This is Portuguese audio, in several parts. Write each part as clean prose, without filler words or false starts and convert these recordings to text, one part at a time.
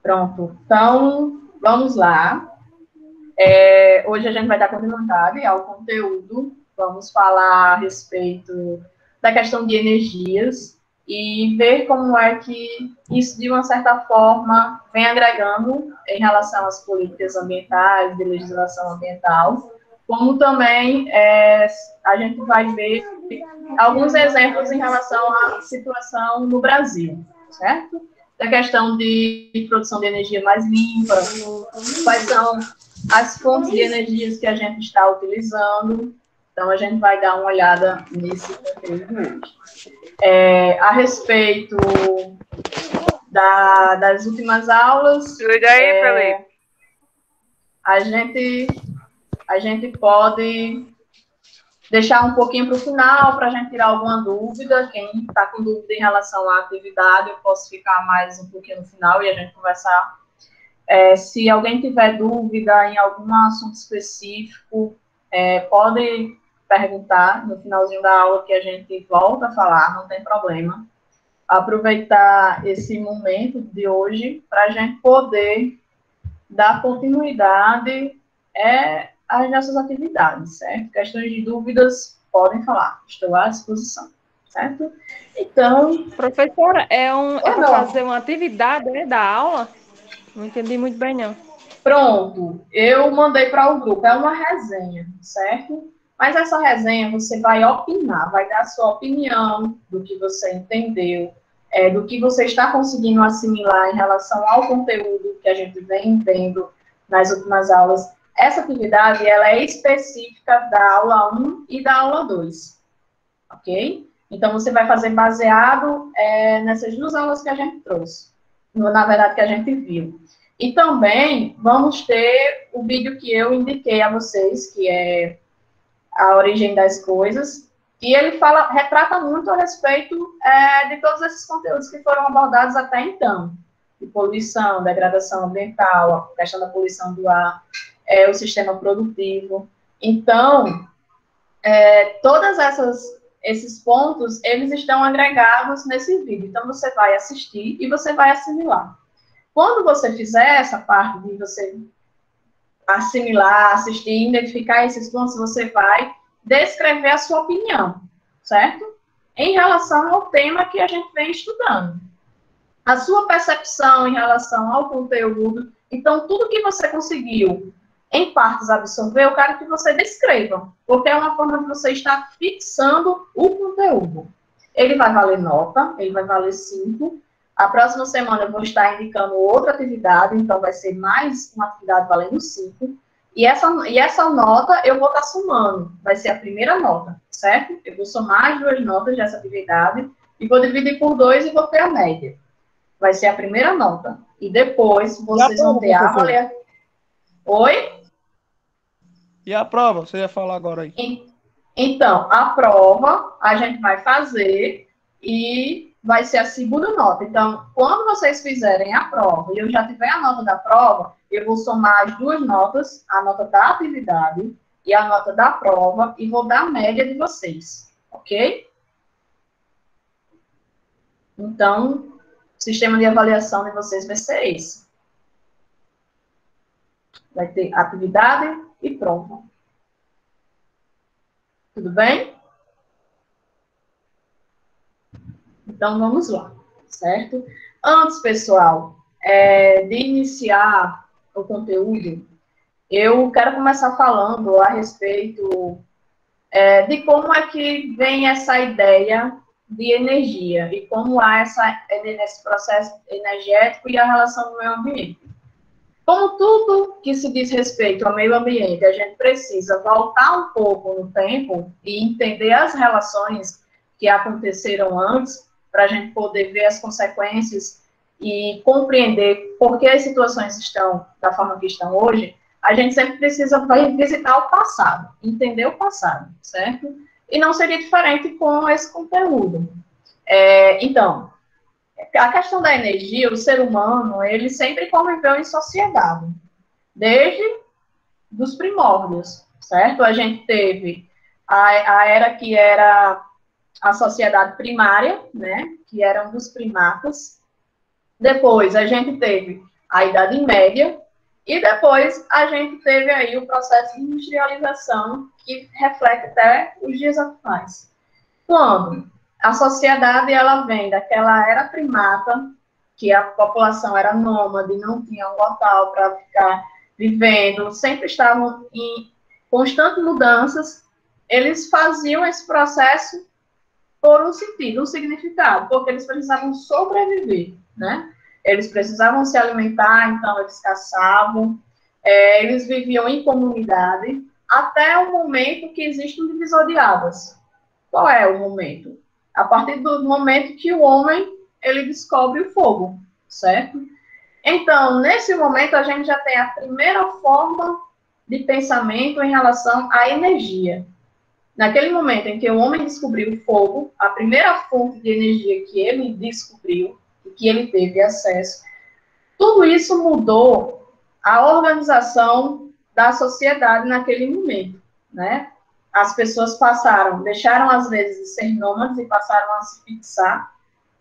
Pronto. Então, vamos lá. Hoje a gente vai dar continuidade ao conteúdo. Vamos falar a respeito da questão de energias e ver como é que isso, de uma certa forma, vem agregando em relação às políticas ambientais, de legislação ambiental, como também a gente vai ver alguns exemplos em relação à situação no Brasil, certo? Da questão de produção de energia mais limpa, quais são as fontes de energias que a gente está utilizando. Então, a gente vai dar uma olhada nesse conteúdo hoje. A respeito das últimas aulas, Cuida aí, Felipe. A gente pode deixar um pouquinho para o final, para a gente tirar alguma dúvida. Quem está com dúvida em relação à atividade, eu posso ficar mais um pouquinho no final e a gente conversar. Se alguém tiver dúvida em algum assunto específico, pode perguntar no finalzinho da aula que a gente volta a falar, não tem problema. Aproveitar esse momento de hoje para a gente poder dar continuidade às nossas atividades, certo? Questões de dúvidas, podem falar, estou à disposição, certo? Então... Professora, é para fazer uma atividade da aula? Não entendi muito bem, não. Pronto, eu mandei para o grupo, é uma resenha, certo? Mas essa resenha você vai opinar, vai dar a sua opinião do que você entendeu, do que você está conseguindo assimilar em relação ao conteúdo que a gente vem vendo nas últimas aulas. Essa atividade, ela é específica da aula 1 e da aula 2, ok? Então, você vai fazer baseado nessas duas aulas que a gente trouxe, na verdade, que a gente viu. E também vamos ter o vídeo que eu indiquei a vocês, que é a origem das coisas, e ele retrata muito a respeito de todos esses conteúdos que foram abordados até então, de poluição, degradação ambiental, a questão da poluição do ar, o sistema produtivo. Então, todos esses pontos, eles estão agregados nesse vídeo. Então, você vai assistir e você vai assimilar. Quando você fizer essa parte de você assimilar, assistir, identificar esses pontos, você vai descrever a sua opinião, certo? Em relação ao tema que a gente vem estudando. A sua percepção em relação ao conteúdo. Então, tudo que você conseguiu, em partes, absorver, eu quero que você descreva, porque é uma forma de você estar fixando o conteúdo. Ele vai valer nota, ele vai valer 5. A próxima semana eu vou estar indicando outra atividade, então vai ser mais uma atividade valendo 5. E essa nota eu vou estar somando, vai ser a primeira nota, certo? Eu vou somar as 2 notas dessa atividade e vou dividir por 2 e vou ter a média. Vai ser a primeira nota. E depois vocês vão ter a avaliação. Oi? E a prova? Você ia falar agora aí. Então, a prova a gente vai fazer e vai ser a segunda nota. Então, quando vocês fizerem a prova e eu já tiver a nota da prova, eu vou somar as 2 notas, a nota da atividade e a nota da prova, e vou dar a média de vocês, ok? Então, o sistema de avaliação de vocês vai ser esse. Vai ter atividade e prova. Tudo bem? Então, vamos lá, certo? Antes, pessoal, de iniciar o conteúdo, eu quero começar falando a respeito de como é que vem essa ideia de energia e como há esse processo energético e a relação do meio ambiente. Como tudo que se diz respeito ao meio ambiente, a gente precisa voltar um pouco no tempo e entender as relações que aconteceram antes, para a gente poder ver as consequências e compreender por que as situações estão da forma que estão hoje. A gente sempre precisa visitar o passado, entender o passado, certo? E não seria diferente com esse conteúdo. Então, a questão da energia, o ser humano, ele sempre conviveu em sociedade, desde os primórdios, certo? A gente teve a era que era a sociedade primária, né, que eram dos primatas. Depois, a gente teve a Idade Média, e depois a gente teve aí o processo de industrialização, que reflete até os dias atuais. Quando a sociedade ela vem daquela era primata, que a população era nômade, não tinha um local para ficar vivendo, sempre estavam em constantes mudanças, eles faziam esse processo por um sentido, um significado, porque eles precisavam sobreviver, né? Eles precisavam se alimentar, então eles caçavam, eles viviam em comunidade, até o momento que existe um divisor de águas. Qual é o momento? A partir do momento que o homem, ele descobre o fogo, certo? Então, nesse momento, a gente já tem a primeira forma de pensamento em relação à energia. Naquele momento em que o homem descobriu o fogo, a primeira fonte de energia que ele descobriu, e que ele teve acesso, tudo isso mudou a organização da sociedade naquele momento, né? As pessoas deixaram às vezes de ser nômades e passaram a se fixar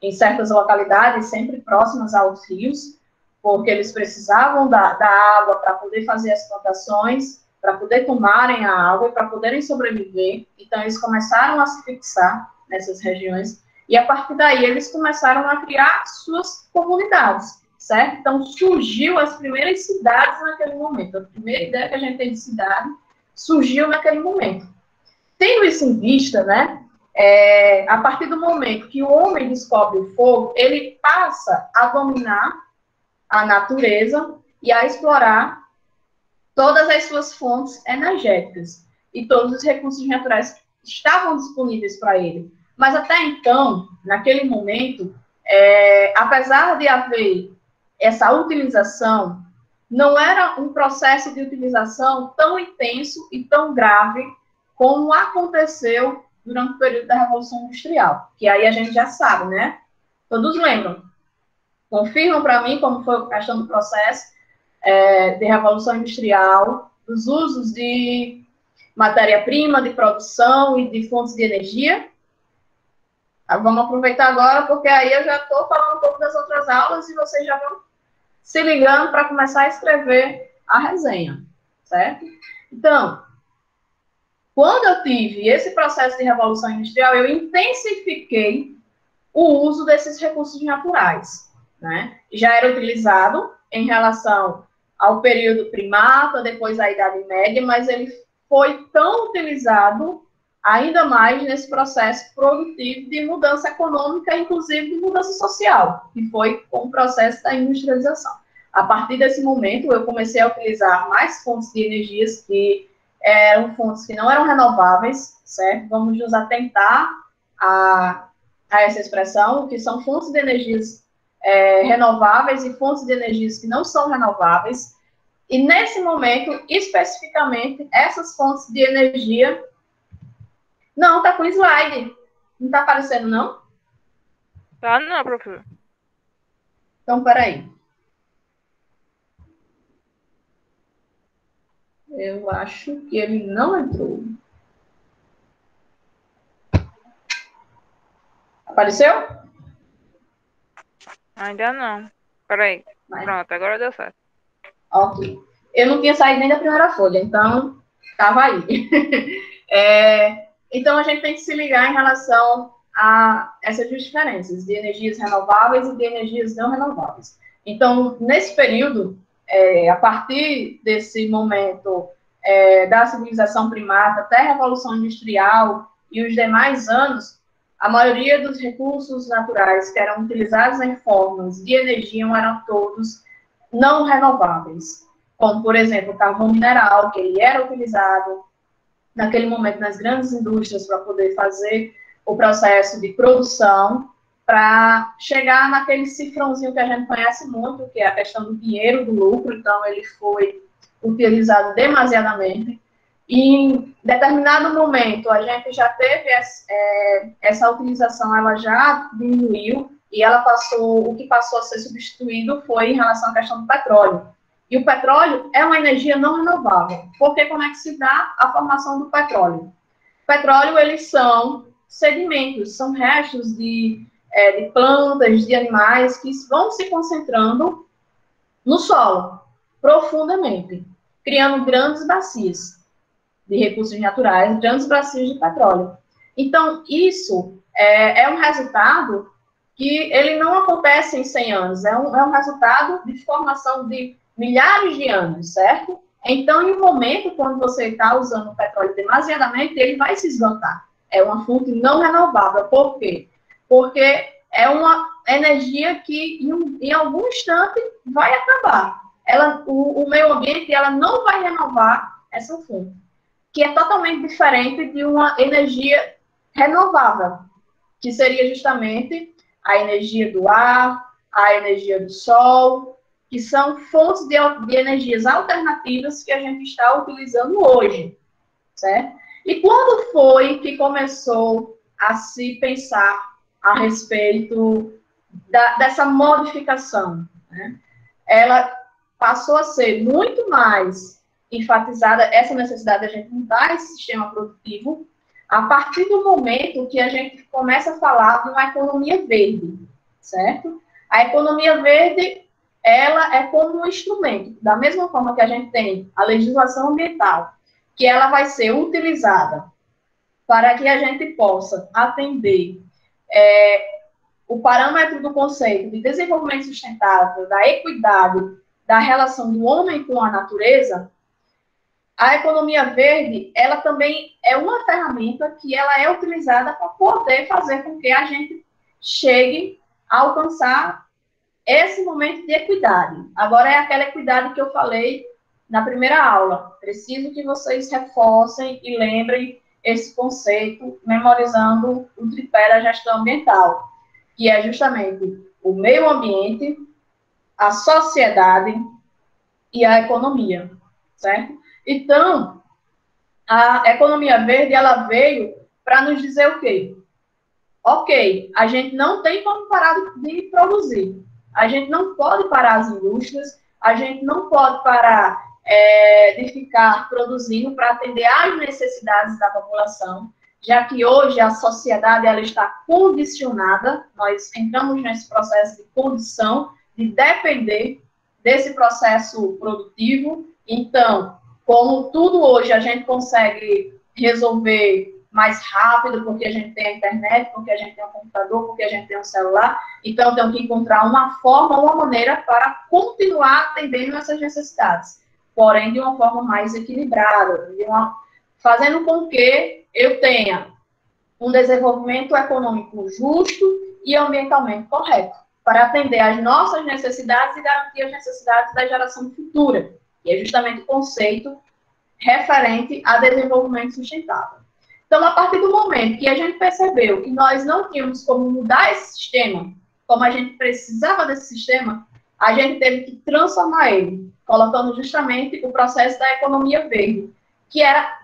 em certas localidades, sempre próximas aos rios, porque eles precisavam da água para poder fazer as plantações, para poder tomarem a água e para poderem sobreviver. Então, eles começaram a se fixar nessas regiões, e a partir daí eles começaram a criar suas comunidades, certo? Então, surgiu as primeiras cidades naquele momento. A primeira ideia que a gente tem de cidade surgiu naquele momento. Tendo isso em vista, né, a partir do momento que o homem descobre o fogo, ele passa a dominar a natureza e a explorar todas as suas fontes energéticas. E todos os recursos naturais estavam disponíveis para ele. Mas até então, naquele momento, apesar de haver essa utilização, não era um processo de utilização tão intenso e tão grave como aconteceu durante o período da Revolução Industrial, que aí a gente já sabe, né? Todos lembram. Confirmam para mim como foi a questão do processo de Revolução Industrial, dos usos de matéria-prima, de produção e de fontes de energia. Vamos aproveitar agora, porque aí eu já estou falando um pouco das outras aulas e vocês já vão se ligando para começar a escrever a resenha, certo? Então, quando eu tive esse processo de Revolução Industrial, eu intensifiquei o uso desses recursos naturais, né? Já era utilizado em relação ao período primata, depois a Idade Média, mas ele foi tão utilizado ainda mais nesse processo produtivo de mudança econômica, inclusive de mudança social, que foi com o processo da industrialização. A partir desse momento, eu comecei a utilizar mais fontes de energias que eram fontes que não eram renováveis, certo? Vamos nos atentar a essa expressão, que são fontes de energias renováveis e fontes de energias que não são renováveis. E nesse momento, especificamente, essas fontes de energia... Não, tá com slide. Não tá aparecendo, não? Tá não, professor. Então, peraí. Eu acho que ele não entrou. Apareceu? Ainda não. Peraí. Pronto, agora deu certo. Ok. Eu não tinha saído nem da primeira folha, então estava aí. Então, a gente tem que se ligar em relação a essas diferenças de energias renováveis e de energias não renováveis. Então, nesse período, a partir desse momento da civilização primata até a Revolução Industrial e os demais anos, a maioria dos recursos naturais que eram utilizados em formas de energia eram todos não renováveis, como, por exemplo, o carvão mineral, que ele era utilizado naquele momento nas grandes indústrias para poder fazer o processo de produção, para chegar naquele cifrãozinho que a gente conhece muito, que é a questão do dinheiro, do lucro. Então, ele foi utilizado demasiadamente. E em determinado momento, a gente já teve essa utilização, ela já diminuiu, e o que passou a ser substituído foi em relação à questão do petróleo. E o petróleo é uma energia não renovável. Porque como é que se dá a formação do petróleo? O petróleo, eles são sedimentos, são restos de plantas, de animais, que vão se concentrando no solo, profundamente, criando grandes bacias de recursos naturais, grandes bacias de petróleo. Então, isso é um resultado que ele não acontece em 100 anos, é um resultado de formação de milhares de anos, certo? Então, em um momento, quando você está usando o petróleo demasiadamente, ele vai se esgotar. É uma fonte não renovável. Por quê? Porque é uma energia que, em algum instante, vai acabar. O meio ambiente ela não vai renovar essa fonte, que é totalmente diferente de uma energia renovável, que seria justamente a energia do ar, a energia do sol, que são fontes de energias alternativas que a gente está utilizando hoje, certo? E quando foi que começou a se pensar a respeito dessa modificação, né? Ela passou a ser muito mais enfatizada, essa necessidade de a gente mudar esse sistema produtivo, a partir do momento que a gente começa a falar de uma economia verde, certo? A economia verde, ela é como um instrumento, da mesma forma que a gente tem a legislação ambiental, que ela vai ser utilizada para que a gente possa atender o parâmetro do conceito de desenvolvimento sustentável, da equidade, da relação do homem com a natureza. A economia verde, ela também é uma ferramenta que ela é utilizada para poder fazer com que a gente chegue a alcançar esse momento de equidade. Agora é aquela equidade que eu falei na primeira aula. Preciso que vocês reforcem e lembrem esse conceito, memorizando o tripé da gestão ambiental, que é justamente o meio ambiente, a sociedade e a economia, certo? Então, a economia verde, ela veio para nos dizer o quê? Ok, a gente não tem como parar de produzir. A gente não pode parar as indústrias, a gente não pode parar de ficar produzindo para atender às necessidades da população, já que hoje a sociedade ela está condicionada, nós entramos nesse processo de condição, de depender desse processo produtivo. Então, como tudo hoje a gente consegue resolver mais rápido, porque a gente tem a internet, porque a gente tem um computador, porque a gente tem um celular, então tem que encontrar uma forma, uma maneira para continuar atendendo essas necessidades, porém de uma forma mais equilibrada, fazendo com que eu tenha um desenvolvimento econômico justo e ambientalmente correto, para atender às nossas necessidades e garantir as necessidades da geração futura, que é justamente o conceito referente a desenvolvimento sustentável. Então, a partir do momento que a gente percebeu que nós não tínhamos como mudar esse sistema, como a gente precisava desse sistema, a gente teve que transformar ele, colocando justamente o processo da economia verde, que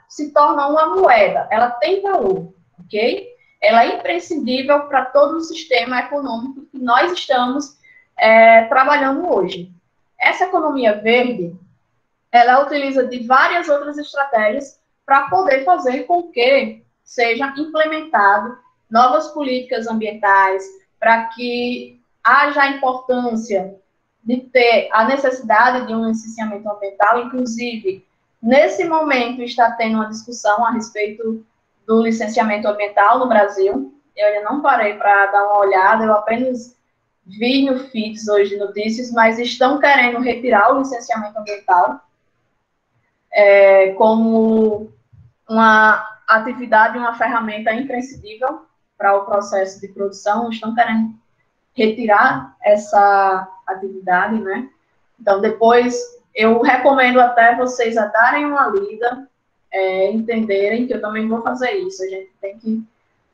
se torna uma moeda, ela tem valor, ok? Ela é imprescindível para todo o sistema econômico que nós estamos trabalhando hoje. Essa economia verde, ela utiliza de várias outras estratégias para poder fazer com que seja implementado novas políticas ambientais, para que haja a importância de ter a necessidade de um licenciamento ambiental. Inclusive, nesse momento está tendo uma discussão a respeito do licenciamento ambiental no Brasil. Eu ainda não parei para dar uma olhada, eu apenas vi no feeds hoje de notícias, mas estão querendo retirar o licenciamento ambiental como uma atividade, uma ferramenta imprescindível para o processo de produção. Estão querendo retirar essa atividade, né? Então, depois, eu recomendo até vocês a darem uma lida, entenderem que eu também vou fazer isso. A gente tem que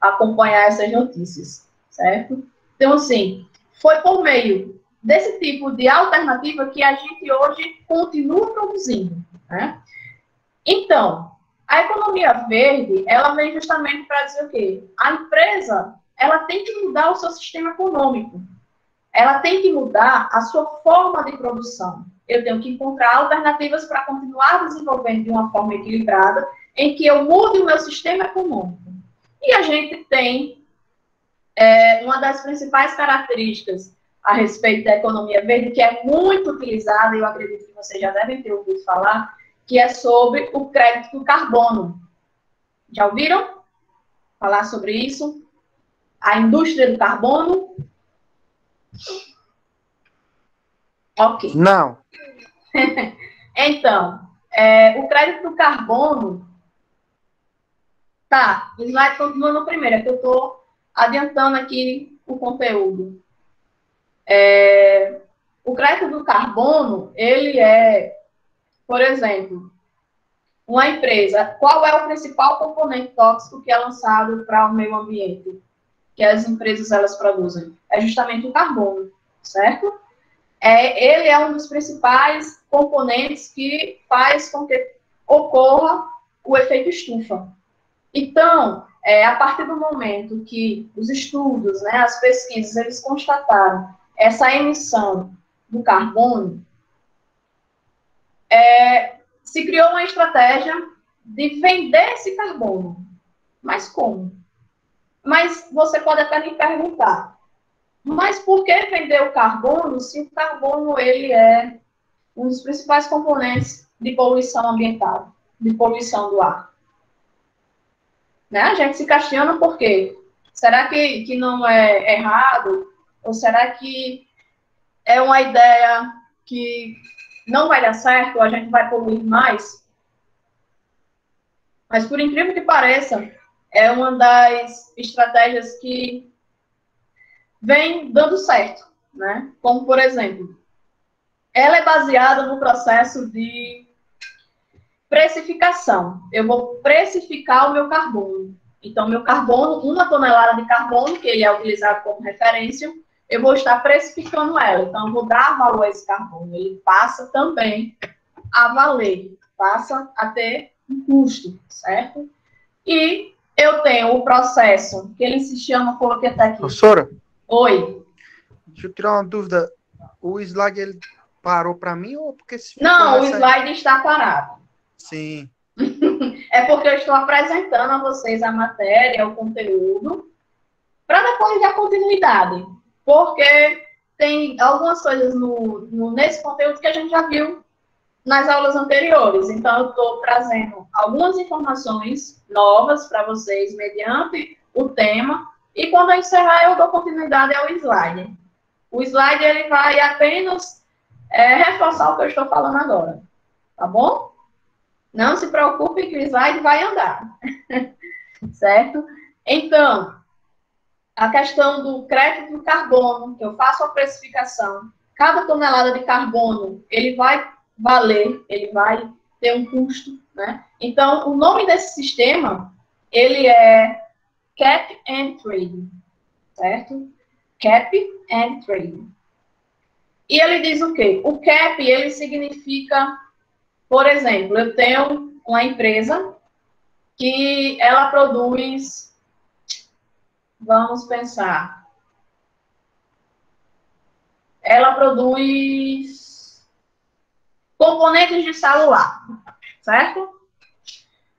acompanhar essas notícias, certo? Então, assim, foi por meio desse tipo de alternativa que a gente hoje continua produzindo, né? Então, a economia verde, ela vem justamente para dizer o quê? A empresa, ela tem que mudar o seu sistema econômico. Ela tem que mudar a sua forma de produção. Eu tenho que encontrar alternativas para continuar desenvolvendo de uma forma equilibrada, em que eu mude o meu sistema econômico. E a gente tem uma das principais características a respeito da economia verde, que é muito utilizada, e eu acredito que vocês já devem ter ouvido falar, que é sobre o crédito do carbono. Já ouviram falar sobre isso? A indústria do carbono? Ok. Não. Então, o crédito do carbono... Tá, o slide continua no primeiro, é que eu estou adiantando aqui o conteúdo. O crédito do carbono, ele é, por exemplo, uma empresa. Qual é o principal componente tóxico que é lançado para o meio ambiente? Que as empresas elas produzem? É justamente o carbono, certo? Ele é um dos principais componentes que faz com que ocorra o efeito estufa. Então, a partir do momento que os estudos, né, as pesquisas, eles constataram essa emissão do carbono, se criou uma estratégia de vender esse carbono. Mas como? Mas você pode até me perguntar, mas por que vender o carbono se o carbono ele é um dos principais componentes de poluição ambiental, de poluição do ar? Né? A gente se questiona por quê? Será que não é errado? Ou será que é uma ideia que não vai dar certo, ou a gente vai poluir mais? Mas, por incrível que pareça, é uma das estratégias que vem dando certo, né? Como, por exemplo, ela é baseada no processo de precificação. Eu vou precificar o meu carbono. Então, meu carbono, 1 tonelada de carbono, que ele é utilizado como referência, eu vou estar precificando ela. Então, eu vou dar valor a esse carbono. Ele passa também a valer, passa a ter um custo, certo? E eu tenho o processo, que ele se chama, coloquei até aqui. Professora? Oi. Deixa eu tirar uma dúvida. O slide, ele parou para mim ou porque... Não, o slide está parado. Sim. É porque eu estou apresentando a vocês a matéria, o conteúdo, para depois dar continuidade. Porque tem algumas coisas nesse conteúdo que a gente já viu nas aulas anteriores. Então, eu estou trazendo algumas informações novas para vocês, mediante o tema. E quando eu encerrar, eu dou continuidade ao slide. O slide ele vai apenas reforçar o que eu estou falando agora. Tá bom? Não se preocupe que o slide vai andar. Certo? Então, a questão do crédito do carbono, que eu faço a precificação, cada tonelada de carbono, ele vai valer, ele vai ter um custo, né? Então, o nome desse sistema, ele é Cap and Trade, certo? Cap and Trade. E ele diz o quê? O cap, ele significa, por exemplo, eu tenho uma empresa que ela produz, vamos pensar, ela produz componentes de celular, certo?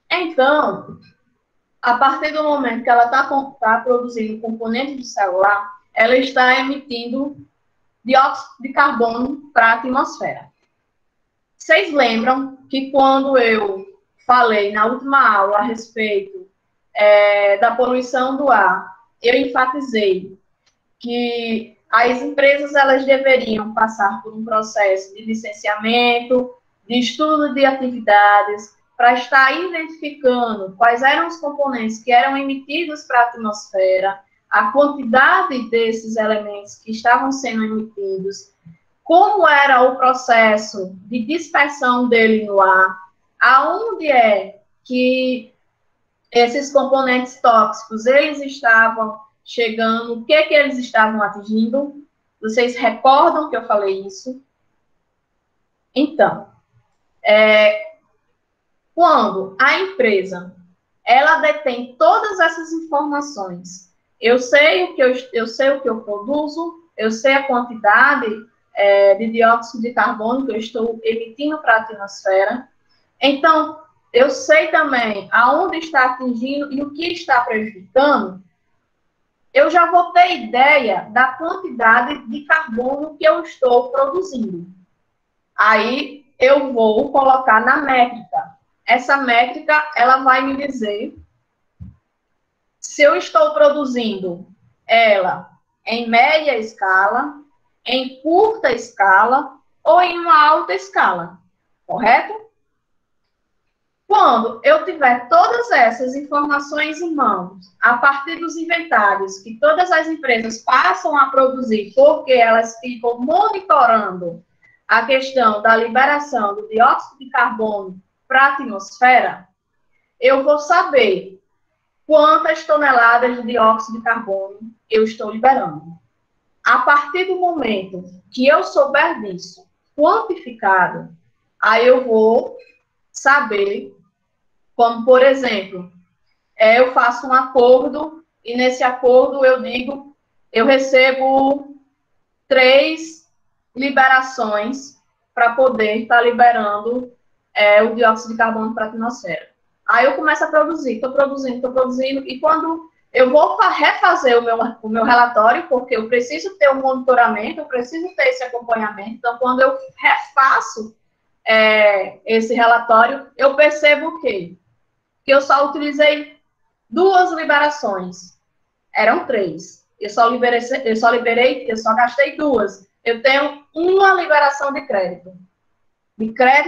Então, a partir do momento que ela está produzindo componentes de celular, ela está emitindo dióxido de carbono para a atmosfera. Vocês lembram que quando eu falei na última aula a respeito da poluição do ar, eu enfatizei que as empresas elas deveriam passar por um processo de licenciamento, de estudo de atividades, para estar identificando quais eram os componentes que eram emitidos para a atmosfera, a quantidade desses elementos que estavam sendo emitidos, como era o processo de dispersão dele no ar, aonde é que esses componentes tóxicos eles estavam chegando, o que eles estavam atingindo. Vocês recordam que eu falei isso? Então, quando a empresa ela detém todas essas informações, eu sei o que eu produzo, eu sei a quantidade de dióxido de carbono que eu estou emitindo para a atmosfera. Então, eu sei também aonde está atingindo e o que está prejudicando. eu já vou ter ideia da quantidade de carbono que eu estou produzindo. Aí eu vou colocar na métrica. Essa métrica, ela vai me dizer se eu estou produzindo ela em média escala, em curta escala ou em uma alta escala, correto? Quando eu tiver todas essas informações em mãos, a partir dos inventários que todas as empresas passam a produzir, porque elas ficam monitorando a questão da liberação do dióxido de carbono para a atmosfera, eu vou saber quantas toneladas de dióxido de carbono eu estou liberando. A partir do momento que eu souber disso, quantificado, aí eu vou saber, como, por exemplo, eu faço um acordo e nesse acordo eu digo, eu recebo 3 liberações para poder estar liberando o dióxido de carbono para a atmosfera. Aí eu começo a produzir, estou produzindo, e quando eu vou refazer o meu relatório, porque eu preciso ter um monitoramento, eu preciso ter esse acompanhamento, então quando eu refaço esse relatório, eu percebo o quê? Que eu só utilizei 2 liberações. Eram 3. Eu só gastei 2. Eu tenho uma liberação de crédito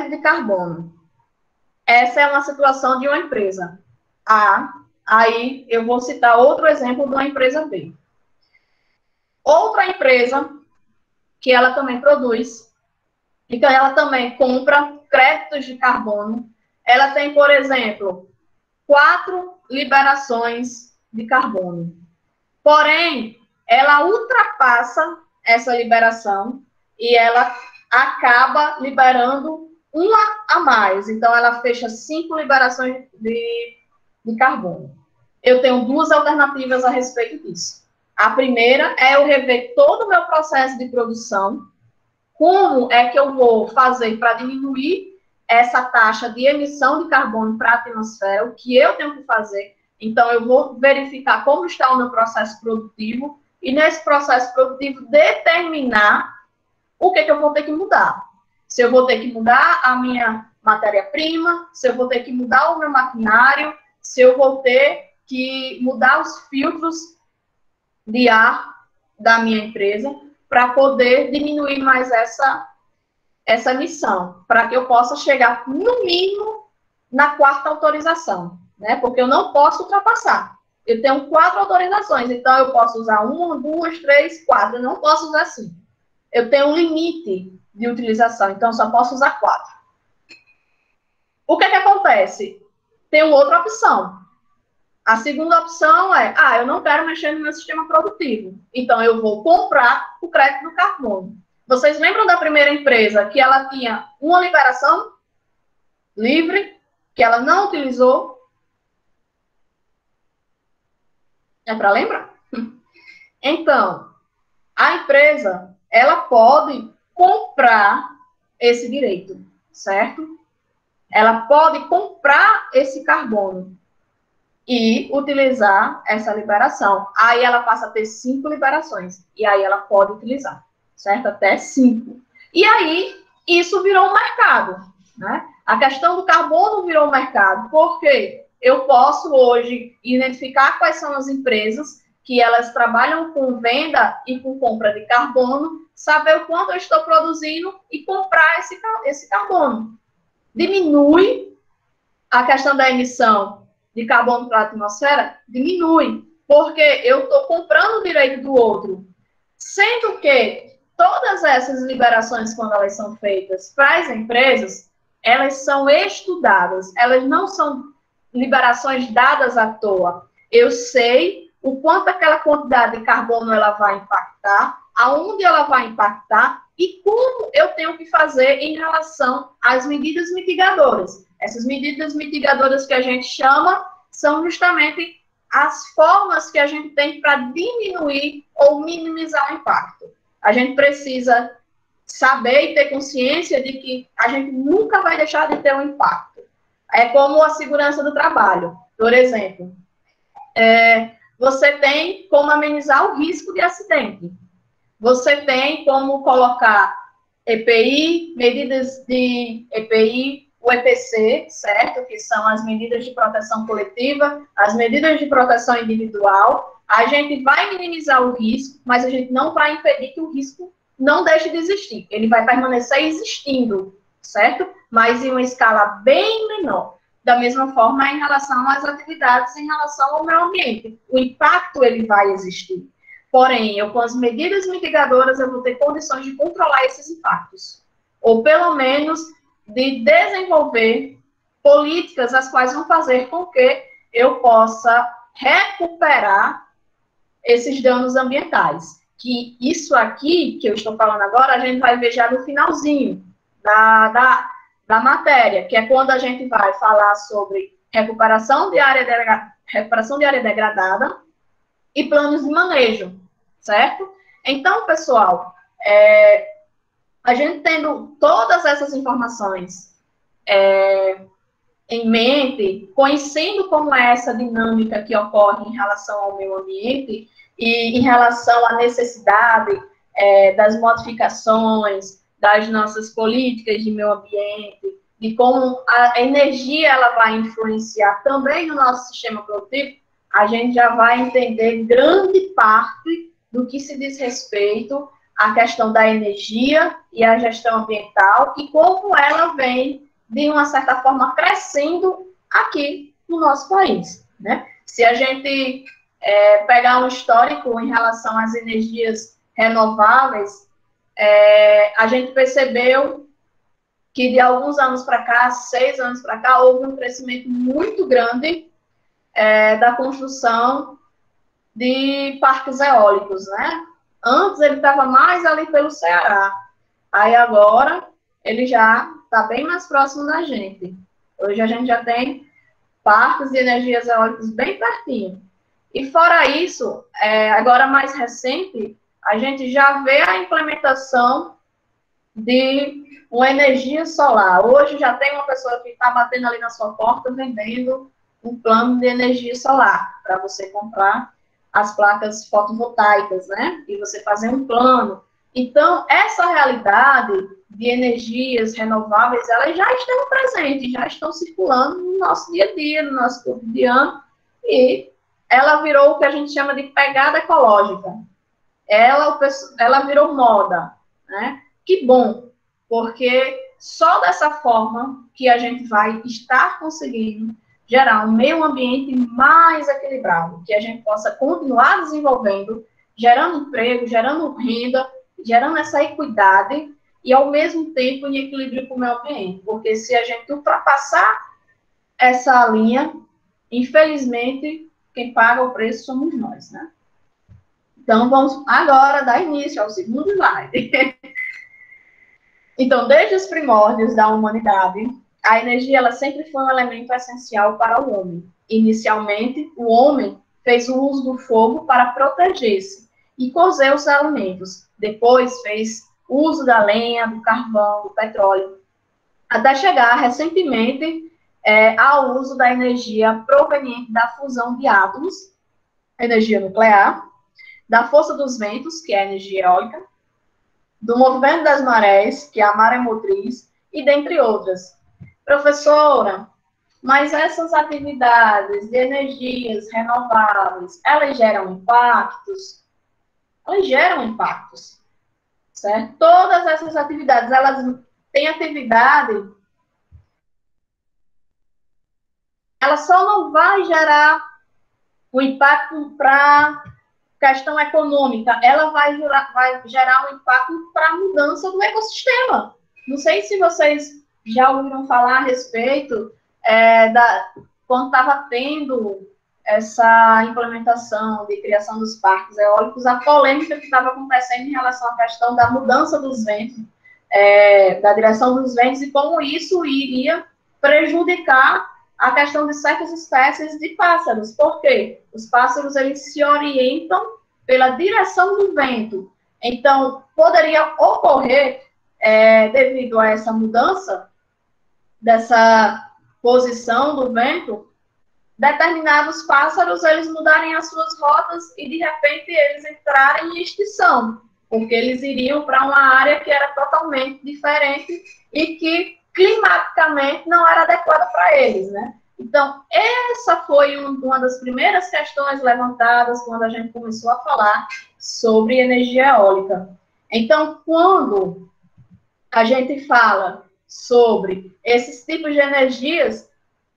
de carbono. Essa é uma situação de uma empresa A. Aí eu vou citar outro exemplo de uma empresa B. Outra empresa que ela também produz, e que ela também compra créditos de carbono, ela tem, por exemplo, 4 liberações de carbono. Porém, ela ultrapassa essa liberação e ela acaba liberando uma a mais. Então, ela fecha 5 liberações de carbono. Eu tenho 2 alternativas a respeito disso. A primeira é eu rever todo o meu processo de produção, como é que eu vou fazer para diminuir essa taxa de emissão de carbono para a atmosfera, o que eu tenho que fazer. Então, eu vou verificar como está o meu processo produtivo e, nesse processo produtivo, determinar o que eu vou ter que mudar. Se eu vou ter que mudar a minha matéria-prima, se eu vou ter que mudar o meu maquinário, se eu vou ter que mudar os filtros de ar da minha empresa para poder diminuir mais essa emissão, para que eu possa chegar, no mínimo, na 4ª autorização, né? Porque eu não posso ultrapassar. Eu tenho 4 autorizações, então eu posso usar 1, 2, 3, 4, eu não posso usar 5. Eu tenho um limite de utilização, então eu só posso usar 4. O que acontece? Tem outra opção. A segunda opção é, eu não quero mexer no meu sistema produtivo, então eu vou comprar o crédito do carbono. Vocês lembram da primeira empresa que ela tinha uma liberação livre, que ela não utilizou? É para lembrar? Então, a empresa, ela pode comprar esse direito, certo? Ela pode comprar esse carbono e utilizar essa liberação. Aí ela passa a ter 5 liberações. E aí ela pode utilizar, certo? Até 5. E aí, isso virou um mercado, né? A questão do carbono virou um mercado. Por quê? Eu posso hoje identificar quais são as empresas que elas trabalham com venda e com compra de carbono, saber o quanto eu estou produzindo e comprar esse carbono. Diminui a questão da emissão de carbono para a atmosfera, diminui, porque eu estou comprando o direito do outro. Sendo que todas essas liberações, quando elas são feitas para as empresas, elas são estudadas, elas não são liberações dadas à toa. Eu sei o quanto aquela quantidade de carbono ela vai impactar, aonde ela vai impactar e como eu tenho que fazer em relação às medidas mitigadoras. Essas medidas mitigadoras que a gente chama são justamente as formas que a gente tem para diminuir ou minimizar o impacto. A gente precisa saber e ter consciência de que a gente nunca vai deixar de ter um impacto. É como a segurança do trabalho. Por exemplo, você tem como amenizar o risco de acidente. Você tem como colocar EPI, medidas de EPI, o EPC, certo? Que são as medidas de proteção coletiva, as medidas de proteção individual. A gente vai minimizar o risco, mas a gente não vai impedir que o risco não deixe de existir. Ele vai permanecer existindo, certo? Mas em uma escala bem menor. Da mesma forma, em relação às atividades, em relação ao meio ambiente. O impacto, ele vai existir. Porém, eu, com as medidas mitigadoras, eu vou ter condições de controlar esses impactos. Ou, pelo menos, de desenvolver políticas as quais vão fazer com que eu possa recuperar esses danos ambientais. Que isso aqui, que eu estou falando agora, a gente vai ver já no finalzinho da matéria, que é quando a gente vai falar sobre recuperação de área degradada e planos de manejo, certo? Então, pessoal, a gente tendo todas essas informações em mente, conhecendo como é essa dinâmica que ocorre em relação ao meio ambiente e em relação à necessidade das modificações das nossas políticas de meio ambiente, de como a energia ela vai influenciar também no nosso sistema produtivo, a gente já vai entender grande parte do que se diz respeito à questão da energia e à gestão ambiental e como ela vem, de uma certa forma, crescendo aqui no nosso país, né? Se a gente pegar um histórico em relação às energias renováveis, a gente percebeu que de alguns anos para cá, 6 anos para cá, houve um crescimento muito grande da construção de parques eólicos, né? Antes ele estava mais ali pelo Ceará, aí agora ele já está bem mais próximo da gente. Hoje a gente já tem parques de energias eólicas bem pertinho. E fora isso, agora mais recente, a gente já vê a implementação de uma energia solar. Hoje já tem uma pessoa que está batendo ali na sua porta vendendo um plano de energia solar para você comprar as placas fotovoltaicas, né? E você fazer um plano. Então, essa realidade de energias renováveis, elas já estão presentes, já estão circulando no nosso dia a dia, no nosso cotidiano, e ela virou o que a gente chama de pegada ecológica. Ela virou moda, né? Que bom, porque só dessa forma que a gente vai estar conseguindo gerar um meio ambiente mais equilibrado, que a gente possa continuar desenvolvendo, gerando emprego, gerando renda, gerando essa equidade e, ao mesmo tempo, em equilíbrio com o meio ambiente. Porque se a gente ultrapassar essa linha, infelizmente, quem paga o preço somos nós, né? Então, vamos agora dar início ao segundo slide. Então, desde os primórdios da humanidade, a energia ela sempre foi um elemento essencial para o homem. Inicialmente, o homem fez o uso do fogo para proteger-se e cozer os alimentos. Depois, fez uso da lenha, do carvão, do petróleo, até chegar, recentemente, ao uso da energia proveniente da fusão de átomos, energia nuclear, da força dos ventos, que é a energia eólica, do movimento das marés, que é a maremotriz, e dentre outras. Professora, mas essas atividades de energias renováveis, elas geram impactos? Elas geram impactos, certo? Todas essas atividades, elas têm atividade, ela só não vai gerar o impacto para questão econômica, ela vai gerar um impacto para a mudança do ecossistema. Não sei se vocês já ouviram falar a respeito quando estava tendo essa implementação de criação dos parques eólicos, a polêmica que estava acontecendo em relação à questão da mudança dos ventos, da direção dos ventos, e como isso iria prejudicar a questão de certas espécies de pássaros. Por quê? Os pássaros, eles se orientam pela direção do vento. Então, poderia ocorrer, devido a essa mudança dessa posição do vento, determinados pássaros eles mudarem as suas rotas e, de repente, eles entrarem em extinção, porque eles iriam para uma área que era totalmente diferente e que, climaticamente, não era adequada para eles, né? Então, essa foi uma das primeiras questões levantadas quando a gente começou a falar sobre energia eólica. Então, quando a gente fala sobre esses tipos de energias,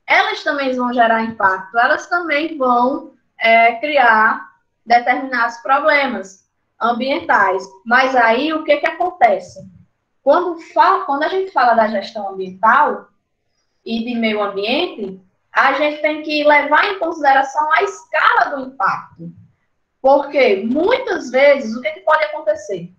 elas também vão gerar impacto, elas também vão criar determinados problemas ambientais. Mas aí, o que acontece? Quando a gente fala da gestão ambiental e de meio ambiente, a gente tem que levar em consideração a escala do impacto. Porque, muitas vezes, o que pode acontecer?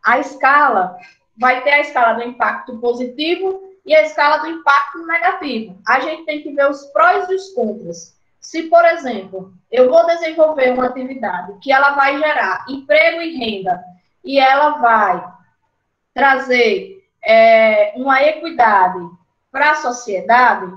A escala vai ter a escala do impacto positivo e a escala do impacto negativo. A gente tem que ver os prós e os contras. Se, por exemplo, eu vou desenvolver uma atividade que ela vai gerar emprego e renda e ela vai trazer uma equidade para a sociedade,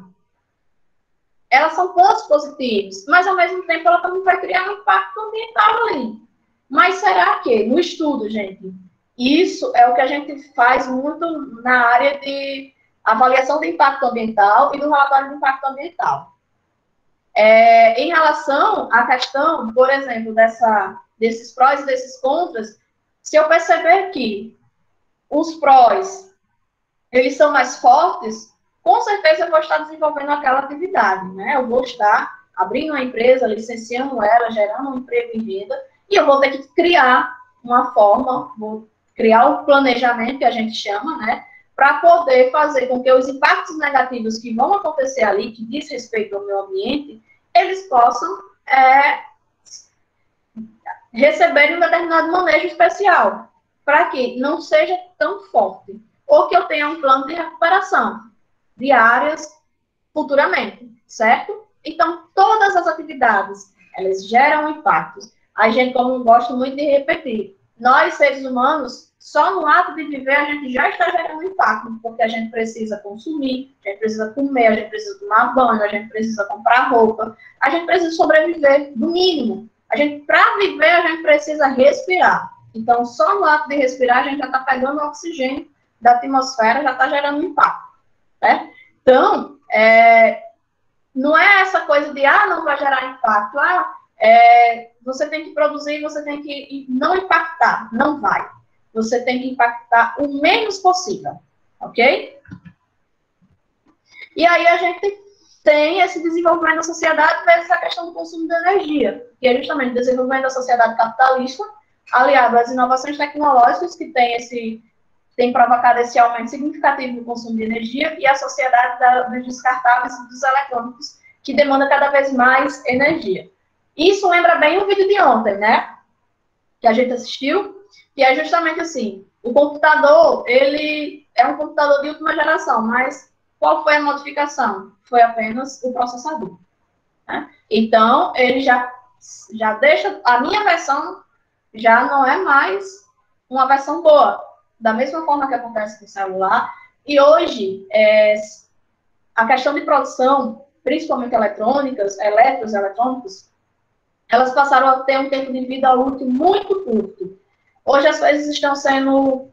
elas são pontos positivos, mas, ao mesmo tempo, ela também vai criar um impacto ambiental ali. Mas será que, no estudo, gente, isso é o que a gente faz muito na área de avaliação de impacto ambiental e do relatório de impacto ambiental. Em relação à questão, por exemplo, desses prós e desses contras, se eu perceber que os prós, eles são mais fortes, com certeza eu vou estar desenvolvendo aquela atividade, né? Eu vou estar abrindo uma empresa, licenciando ela, gerando um emprego e renda, e eu vou ter que criar uma forma, vou criar o planejamento que a gente chama, né? Para poder fazer com que os impactos negativos que vão acontecer ali, que diz respeito ao meio ambiente, eles possam receber um determinado manejo especial, para que não seja tão forte, ou que eu tenha um plano de recuperação de áreas futuramente, certo? Então, todas as atividades, elas geram impactos. A gente, como gosto muito de repetir, nós, seres humanos, só no ato de viver, a gente já está gerando impacto, porque a gente precisa consumir, a gente precisa comer, a gente precisa tomar banho, a gente precisa comprar roupa, a gente precisa sobreviver, no mínimo. Para viver, a gente precisa respirar. Então, só no ato de respirar, a gente já está pegando o oxigênio da atmosfera, já está gerando impacto. Né? Então, não é essa coisa de, não vai gerar impacto, você tem que produzir, você tem que não impactar, não vai. Você tem que impactar o menos possível, ok? E aí a gente tem esse desenvolvimento da sociedade vezes a questão do consumo de energia, que é justamente o desenvolvimento da sociedade capitalista, aliado às inovações tecnológicas que tem provocado esse aumento significativo do consumo de energia e a sociedade dos descartáveis e dos eletrônicos, que demanda cada vez mais energia. Isso lembra bem o vídeo de ontem, né? Que a gente assistiu, que é justamente assim, o computador, ele é um computador de última geração, mas qual foi a modificação? Foi apenas o processador. Né? Então, ele já deixa, a minha versão já não é mais uma versão boa, da mesma forma que acontece com o celular. E hoje, a questão de produção, principalmente eletrônicos, elas passaram a ter um tempo de vida útil muito curto. Hoje as coisas estão sendo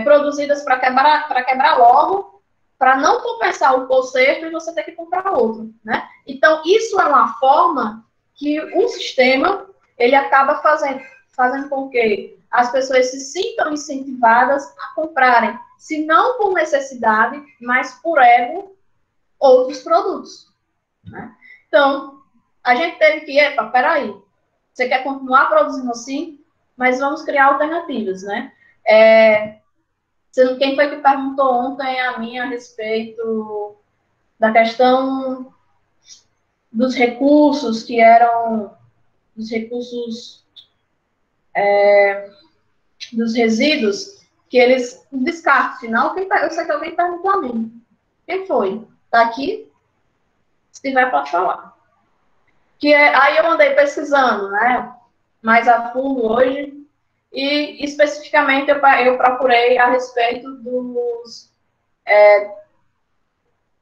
produzidas para quebrar logo, para não compensar o conserto e você ter que comprar outro. Né? Então, isso é uma forma que o sistema ele acaba fazendo com que as pessoas se sintam incentivadas a comprarem, se não por necessidade, mas por ego, outros produtos. Né? Então, a gente teve que, peraí, você quer continuar produzindo assim, mas vamos criar alternativas, né? Quem foi que perguntou ontem a mim a respeito da questão dos recursos que eram dos recursos dos resíduos que eles descartam final? Eu sei que alguém perguntou a mim. Quem foi? Tá aqui? Se tiver, pode falar. Aí eu andei pesquisando, né? Mais a fundo hoje. E, especificamente, eu procurei a respeito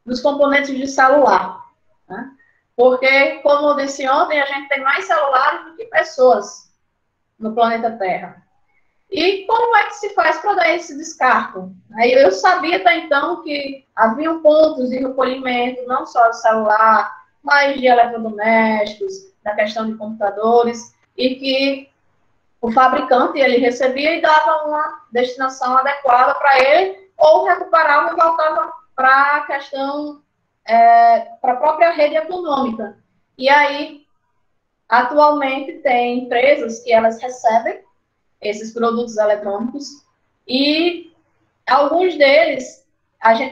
dos componentes de celular. Né? Porque, como eu disse ontem, a gente tem mais celulares do que pessoas no planeta Terra. E como é que se faz para dar esse descarto? Aí eu sabia até então que haviam pontos de recolhimento, não só do celular, mas de eletrodomésticos, da questão de computadores, e que o fabricante ele recebia e dava uma destinação adequada para ele, ou recuperava e voltava para a questão, para a própria rede econômica. E aí, atualmente, tem empresas que elas recebem esses produtos eletrônicos e alguns deles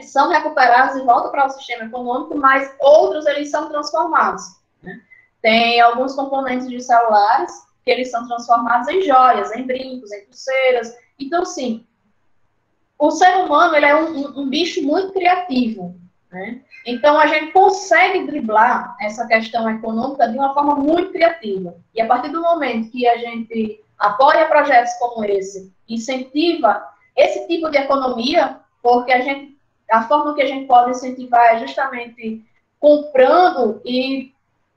são recuperados e voltam para o sistema econômico, mas outros eles são transformados. Né? Tem alguns componentes de celulares que eles são transformados em joias, em brincos, em pulseiras. Então, sim, o ser humano ele é um bicho muito criativo. Né? Então, a gente consegue driblar essa questão econômica de uma forma muito criativa. E a partir do momento que a gente apoia projetos como esse, incentiva esse tipo de economia, porque a forma que a gente pode incentivar é justamente comprando e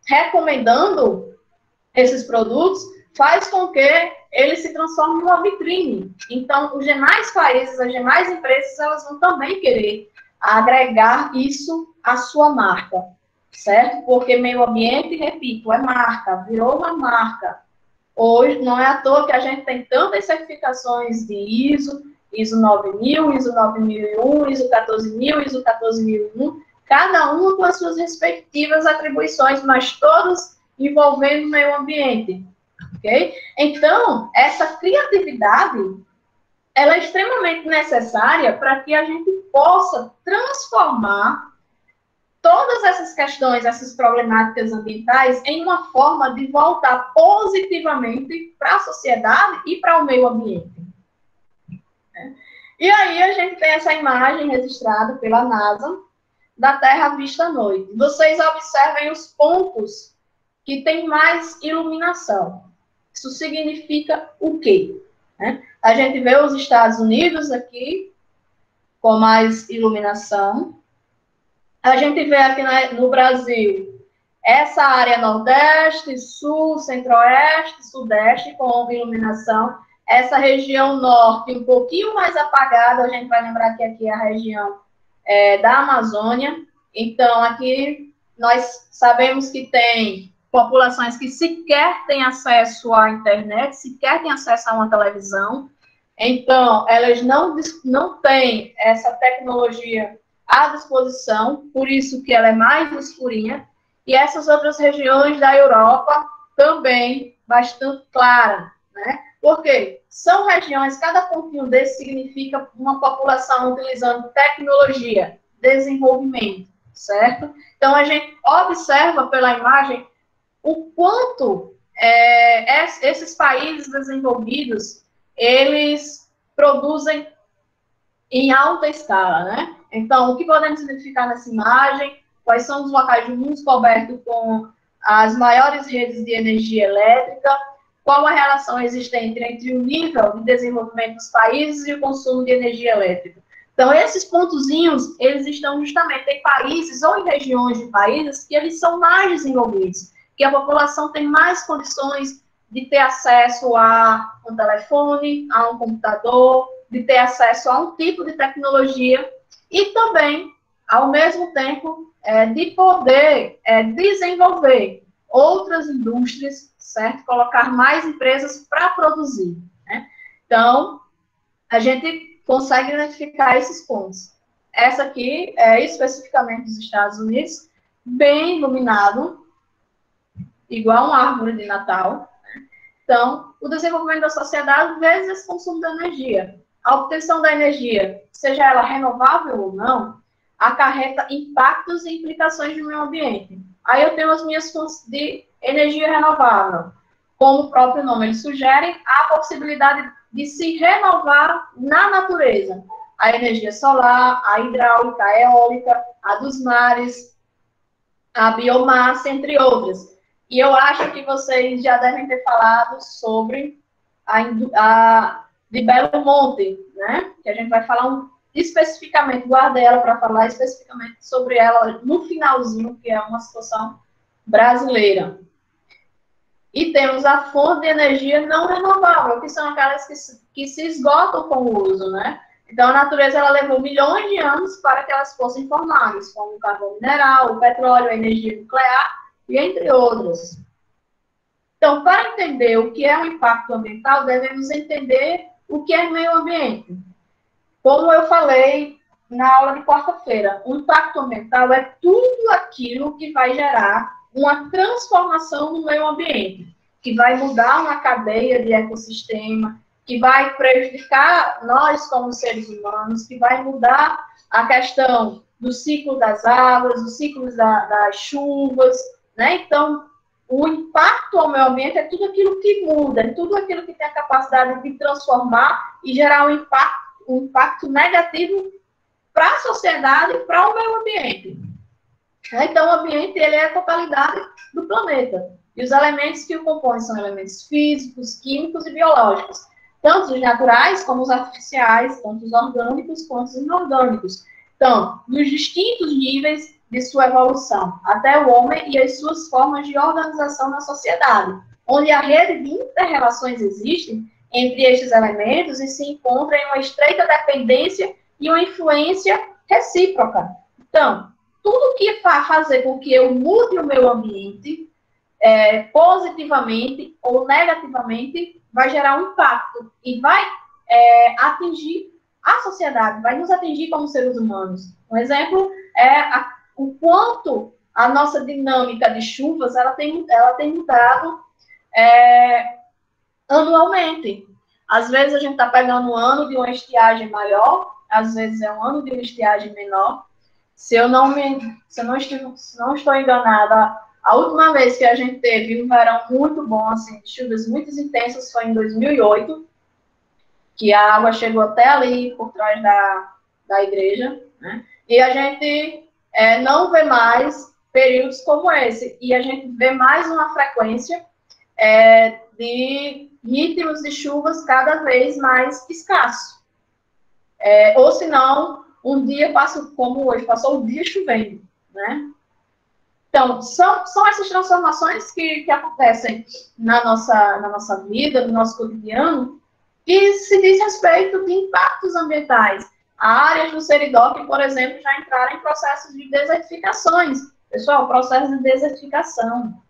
recomendando esses produtos, faz com que ele se transforme numa vitrine. Então, os demais países, as demais empresas, elas vão também querer agregar isso à sua marca, certo? Porque meio ambiente, repito, é marca, virou uma marca. Hoje, não é à toa que a gente tem tantas certificações de ISO 9000, ISO 9001, ISO 14000, ISO 14001, cada uma com as suas respectivas atribuições, mas todas envolvendo o meio ambiente, ok? Então, essa criatividade, ela é extremamente necessária para que a gente possa transformar todas essas questões, essas problemáticas ambientais, em uma forma de voltar positivamente para a sociedade e para o meio ambiente. E aí a gente tem essa imagem registrada pela NASA da Terra vista à noite. Vocês observem os pontos que têm mais iluminação. Isso significa o quê? A gente vê os Estados Unidos aqui com mais iluminação. A gente vê aqui no Brasil essa área Nordeste, Sul, Centro-Oeste, Sudeste com iluminação. Essa região Norte um pouquinho mais apagada, a gente vai lembrar que aqui é a região da Amazônia. Então, aqui nós sabemos que tem populações que sequer têm acesso à internet, sequer têm acesso a uma televisão. Então, elas não têm essa tecnologia à disposição, por isso que ela é mais escurinha. E essas outras regiões da Europa também bastante clara, né? Porque são regiões, cada pontinho desse significa uma população utilizando tecnologia, desenvolvimento, certo? Então, a gente observa pela imagem o quanto esses países desenvolvidos, eles produzem em alta escala, né? Então, o que podemos identificar nessa imagem? Quais são os locais do mundo cobertos com as maiores redes de energia elétrica? Qual a relação existente entre o nível de desenvolvimento dos países e o consumo de energia elétrica? Então, esses pontozinhos, eles estão justamente em países ou em regiões de países que eles são mais desenvolvidos, que a população tem mais condições de ter acesso a um telefone, a um computador, de ter acesso a um tipo de tecnologia e também, ao mesmo tempo, de poder desenvolver outras indústrias, certo? Colocar mais empresas para produzir, né? Então, a gente consegue identificar esses pontos. Essa aqui é especificamente dos Estados Unidos, bem iluminado, igual uma árvore de Natal. Então, o desenvolvimento da sociedade vezes esse consumo de energia. A obtenção da energia, seja ela renovável ou não, acarreta impactos e implicações no meio ambiente. Aí eu tenho as minhas fontes de energia renovável. Como o próprio nome ele sugere, a possibilidade de se renovar na natureza. A energia solar, a hidráulica, a eólica, a dos mares, a biomassa, entre outras. E eu acho que vocês já devem ter falado sobre a de Belo Monte, né? Que a gente vai falar especificamente, guardei ela para falar especificamente sobre ela no finalzinho, que é uma situação brasileira. E temos a fonte de energia não renovável, que são aquelas que se esgotam com o uso, né? Então, a natureza ela levou milhões de anos para que elas fossem formadas, como o carvão mineral, o petróleo, a energia nuclear, e entre outras. Então, para entender o que é o impacto ambiental, devemos entender o que é meio ambiente. Como eu falei na aula de quarta-feira, o impacto ambiental é tudo aquilo que vai gerar uma transformação no meio ambiente, que vai mudar uma cadeia de ecossistema, que vai prejudicar nós como seres humanos, que vai mudar a questão do ciclo das águas, dos ciclos das chuvas, né? Então, o impacto ao meio ambiente é tudo aquilo que muda, é tudo aquilo que tem a capacidade de transformar e gerar um impacto negativo para a sociedade e para o meio ambiente. Então, o ambiente ele é a totalidade do planeta. E os elementos que o compõem são elementos físicos, químicos e biológicos. Tanto os naturais como os artificiais, tanto os orgânicos quanto os inorgânicos. Então, nos distintos níveis de sua evolução, até o homem e as suas formas de organização na sociedade, onde a rede de inter-relações existe entre estes elementos e se encontra em uma estreita dependência e uma influência recíproca. Então, tudo que fazer com que eu mude o meu ambiente positivamente ou negativamente vai gerar um impacto e vai atingir a sociedade, vai nos atingir como seres humanos. Um exemplo é o quanto a nossa dinâmica de chuvas ela tem mudado anualmente. Às vezes a gente está pegando um ano de uma estiagem maior, às vezes é um ano de uma estiagem menor. Se eu não estou enganada, a última vez que a gente teve um verão muito bom, assim, de chuvas muito intensas, foi em 2008, que a água chegou até ali por trás da igreja, né? E a gente não vê mais períodos como esse, e a gente vê mais uma frequência de ritmos de chuvas cada vez mais escassos. Ou se não, um dia passa, como hoje, passou o dia chovendo, né? Então, são essas transformações que acontecem na nossa vida, no nosso cotidiano, que se diz respeito de impactos ambientais. Áreas do Seridoc, por exemplo, já entraram em processos de desertificações. Pessoal, processo de desertificação.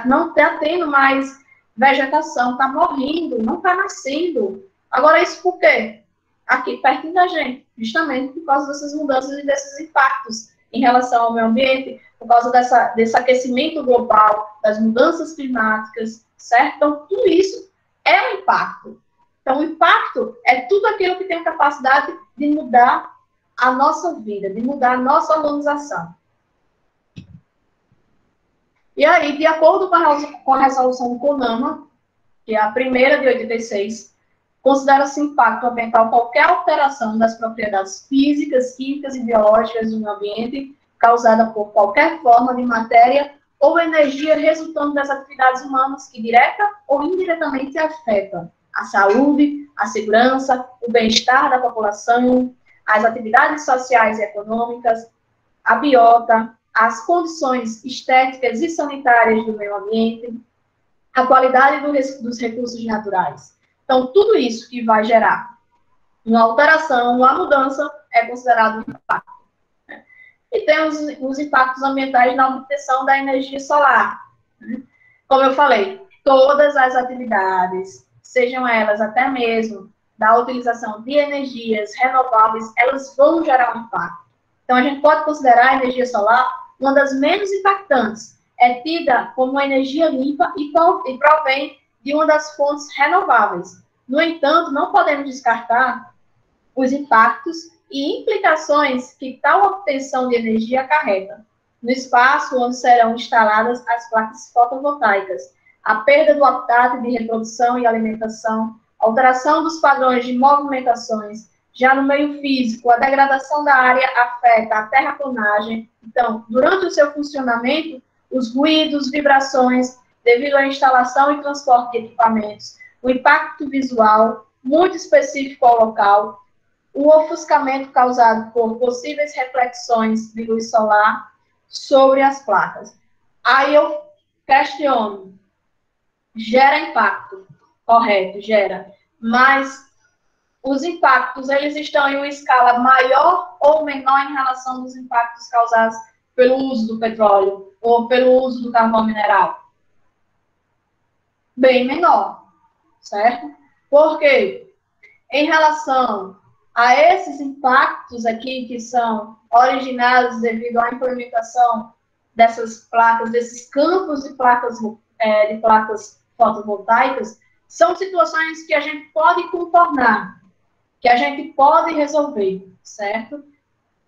Não está tendo mais vegetação, está morrendo, não está nascendo. Agora, isso por quê? Aqui perto da gente, justamente por causa dessas mudanças e desses impactos em relação ao meio ambiente, por causa desse aquecimento global, das mudanças climáticas, certo? Então, tudo isso é um impacto. Então, o impacto é tudo aquilo que tem a capacidade de mudar a nossa vida, de mudar a nossa organização. E aí, de acordo com a resolução do CONAMA, que é a primeira de 86, considera-se impacto ambiental qualquer alteração das propriedades físicas, químicas e biológicas do meio ambiente causada por qualquer forma de matéria ou energia resultando das atividades humanas que direta ou indiretamente afetam a saúde, a segurança, o bem-estar da população, as atividades sociais e econômicas, a biota, as condições estéticas e sanitárias do meio ambiente, a qualidade dos recursos naturais. Então, tudo isso que vai gerar uma alteração, uma mudança, é considerado um impacto. Né? E tem os impactos ambientais na obtenção da energia solar. Né? Como eu falei, todas as atividades, sejam elas até mesmo da utilização de energias renováveis, elas vão gerar um impacto. Então, a gente pode considerar a energia solar uma das menos impactantes. É tida como uma energia limpa e provém de uma das fontes renováveis. No entanto, não podemos descartar os impactos e implicações que tal obtenção de energia acarreta no espaço onde serão instaladas as placas fotovoltaicas, a perda do habitat de reprodução e alimentação, alteração dos padrões de movimentações, já no meio físico, a degradação da área afeta a terraplanagem. Então, durante o seu funcionamento, os ruídos, vibrações, devido à instalação e transporte de equipamentos, o impacto visual, muito específico ao local, o ofuscamento causado por possíveis reflexões de luz solar, sobre as placas. Aí eu questiono, gera impacto, correto, gera, mas os impactos, eles estão em uma escala maior ou menor em relação aos impactos causados pelo uso do petróleo ou pelo uso do carvão mineral? Bem menor, certo? Porque em relação a esses impactos aqui que são originados devido à implementação dessas placas, desses campos de placas fotovoltaicas, são situações que a gente pode contornar, que a gente pode resolver, certo?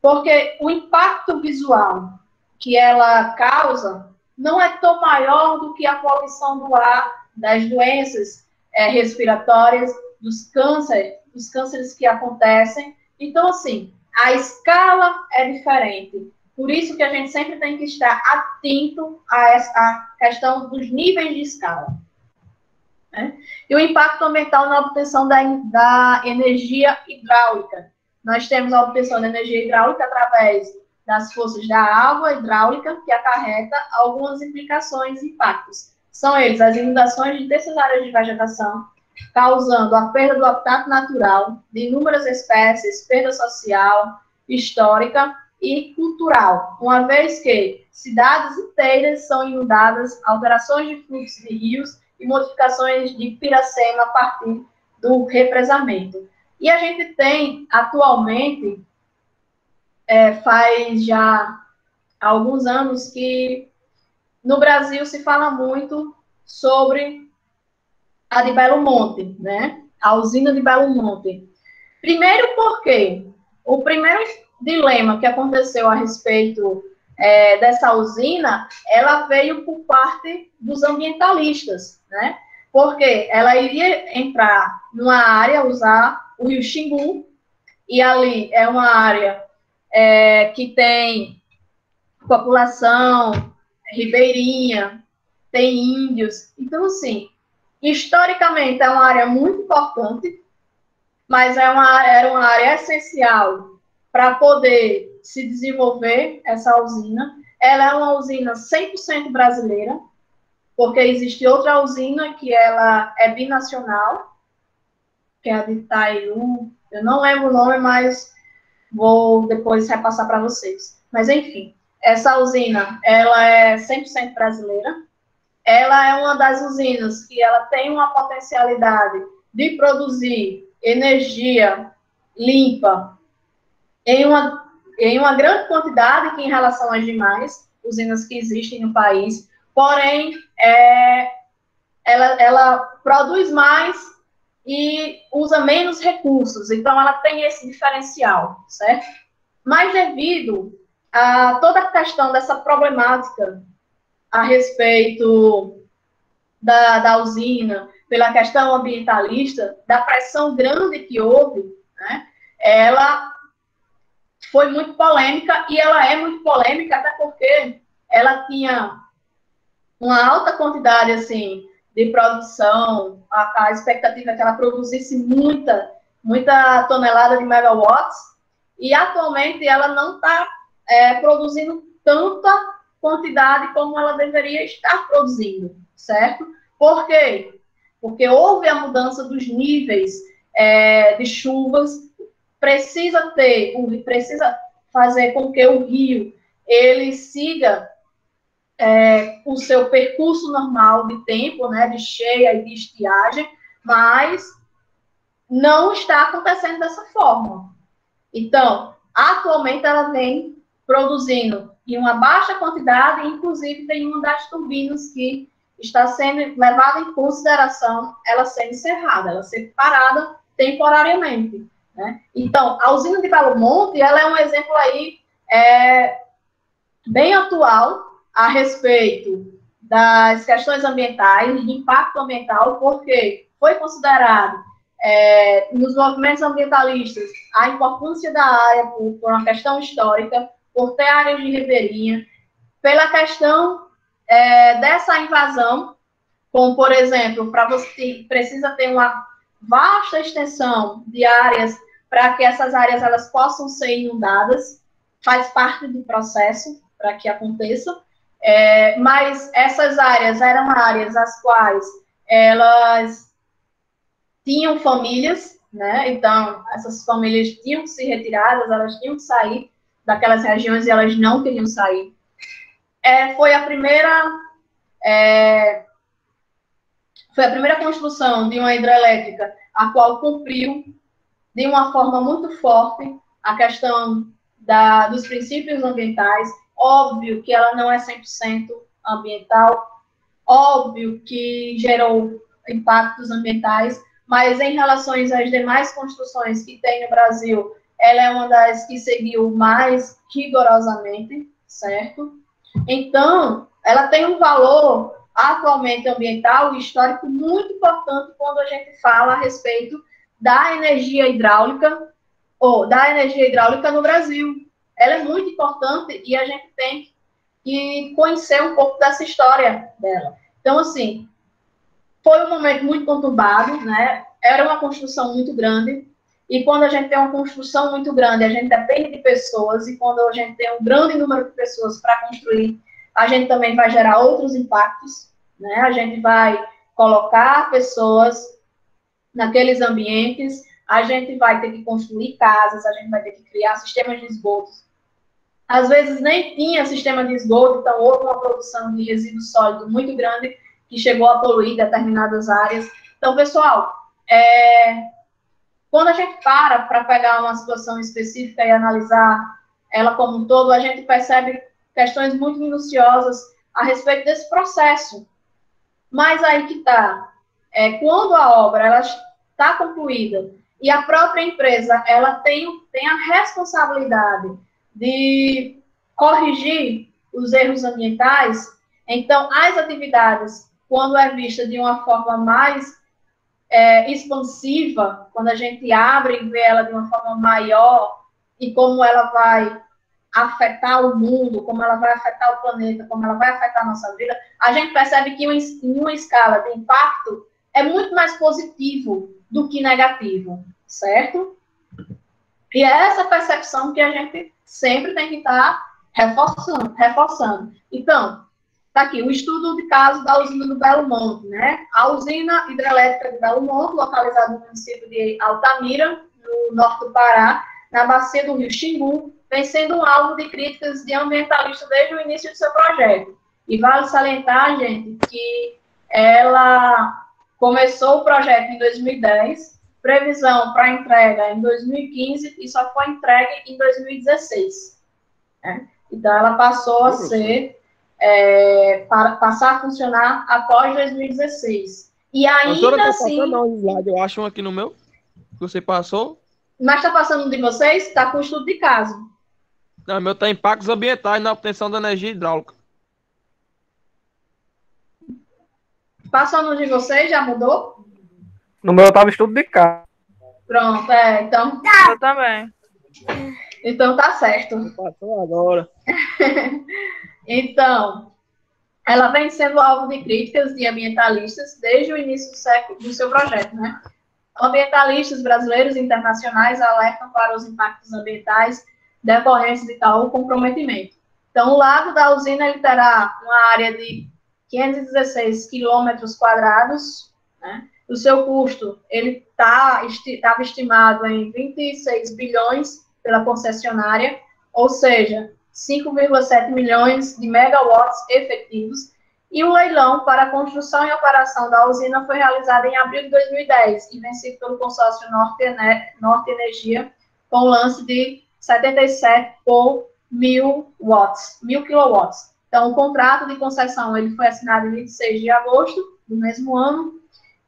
Porque o impacto visual que ela causa não é tão maior do que a poluição do ar, das doenças respiratórias, dos cânceres que acontecem. Então, assim, a escala é diferente. Por isso que a gente sempre tem que estar atento a essa questão dos níveis de escala. Né? E o impacto ambiental na obtenção da energia hidráulica. Nós temos a obtenção da energia hidráulica através das forças da água hidráulica, que acarreta algumas implicações e impactos. São eles as inundações de terças áreas de vegetação, causando a perda do habitat natural de inúmeras espécies, perda social, histórica e cultural, uma vez que cidades inteiras são inundadas, alterações de fluxos de rios e modificações de piracema a partir do represamento. E a gente tem, atualmente, faz já alguns anos que no Brasil se fala muito sobre a de Belo Monte, né? A usina de Belo Monte. Primeiro porque o primeiro dilema que aconteceu a respeito dessa usina, ela veio por parte dos ambientalistas, né? Porque ela iria entrar numa área, usar o rio Xingu, e ali é uma área que tem população ribeirinha, tem índios. Então, assim, historicamente é uma área muito importante, mas era uma área essencial para poder se desenvolver essa usina. Ela é uma usina 100% brasileira, porque existe outra usina que ela é binacional, que é a de Itaiú. Eu não lembro o nome, mas vou depois repassar para vocês. Mas, enfim, essa usina, ela é 100% brasileira. Ela é uma das usinas que ela tem uma potencialidade de produzir energia limpa em uma grande quantidade que em relação às demais usinas que existem no país. Porém, ela produz mais e usa menos recursos. Então, ela tem esse diferencial, certo? Mas devido a toda a questão dessa problemática a respeito da usina, pela questão ambientalista, da pressão grande que houve, né, ela foi muito polêmica, e ela é muito polêmica até porque ela tinha uma alta quantidade, assim, de produção, a expectativa é que ela produzisse muita tonelada de megawatts, e atualmente ela não está produzindo tanta quantidade como ela deveria estar produzindo, certo? Por quê? Porque houve a mudança dos níveis de chuvas, precisa fazer com que o rio ele siga o seu percurso normal de tempo, né, de cheia e de estiagem, mas não está acontecendo dessa forma. Então, atualmente ela vem produzindo em uma baixa quantidade, inclusive tem uma das turbinas que está sendo levada em consideração ela ser encerrada, ela ser parada temporariamente, né? Então, a usina de Belo Monte, ela é um exemplo aí bem atual a respeito das questões ambientais, de impacto ambiental, porque foi considerado nos movimentos ambientalistas a importância da área por uma questão histórica, por ter áreas de ribeirinha, pela questão dessa invasão, como, por exemplo, para você precisa ter uma vasta extensão de áreas para que essas áreas elas possam ser inundadas, faz parte do processo para que aconteça. Mas essas áreas eram áreas as quais elas tinham famílias, né? Então, essas famílias tinham que ser retiradas, elas tinham que sair daquelas regiões e elas não queriam sair. Foi a primeira construção de uma hidrelétrica, a qual cumpriu de uma forma muito forte a questão dos princípios ambientais. Óbvio que ela não é 100% ambiental, óbvio que gerou impactos ambientais, mas em relação às demais construções que tem no Brasil, ela é uma das que seguiu mais rigorosamente, certo? Então, ela tem um valor atualmente ambiental e histórico muito importante quando a gente fala a respeito da energia hidráulica no Brasil. Ela é muito importante e a gente tem que conhecer um pouco dessa história dela. Então, assim, foi um momento muito conturbado, né? Era uma construção muito grande, e quando a gente tem uma construção muito grande, a gente depende de pessoas, e quando a gente tem um grande número de pessoas para construir, a gente também vai gerar outros impactos, né? A gente vai colocar pessoas naqueles ambientes, a gente vai ter que construir casas, a gente vai ter que criar sistemas de esgotos. Às vezes nem tinha sistema de esgoto, então houve uma produção de resíduo sólido muito grande que chegou a poluir determinadas áreas. Então, pessoal, quando a gente para pegar uma situação específica e analisar ela como um todo, a gente percebe questões muito minuciosas a respeito desse processo. Mas aí que está. Quando a obra está concluída e a própria empresa ela tem a responsabilidade de corrigir os erros ambientais, então as atividades, quando é vista de uma forma mais expansiva, quando a gente abre e vê ela de uma forma maior e como ela vai afetar o mundo, como ela vai afetar o planeta, como ela vai afetar a nossa vida, a gente percebe que em uma escala de impacto é muito mais positivo do que negativo, certo? E é essa percepção que a gente sempre tem que estar reforçando. Então, está aqui o estudo de caso da usina do Belo Monte, né? A usina hidrelétrica de Belo Monte, localizada no município de Altamira, no norte do Pará, na bacia do rio Xingu, vem sendo um alvo de críticas de ambientalistas desde o início do seu projeto. E vale salientar, gente, que ela começou o projeto em 2010, previsão para entrega em 2015 e só foi entregue em 2016. Né? Então, ela passou a ser, passar a funcionar após 2016. E ainda assim... Eu acho um aqui no meu, que você passou. Mas está passando um de vocês? Está com estudo de caso. Não, o meu está impactos ambientais na obtenção da energia hidráulica. Passou no de vocês? Já mudou? No meu estava estudo de caso. Pronto, então... Eu também. Então tá certo. Passou agora. Então, ela vem sendo alvo de críticas de ambientalistas desde o início do seu projeto, né? Ambientalistas brasileiros e internacionais alertam para os impactos ambientais decorrentes de tal comprometimento. Então, o lago da usina ele terá uma área de 516 quilômetros quadrados, né? O seu custo ele estava estimado em 26 bilhões pela concessionária, ou seja, 5,7 milhões de megawatts efetivos, e o leilão para a construção e operação da usina foi realizado em abril de 2010 e vencido pelo consórcio Norte Energia, com lance de 77 por 1.000 quilowatts. Então, o contrato de concessão ele foi assinado em 26 de agosto do mesmo ano,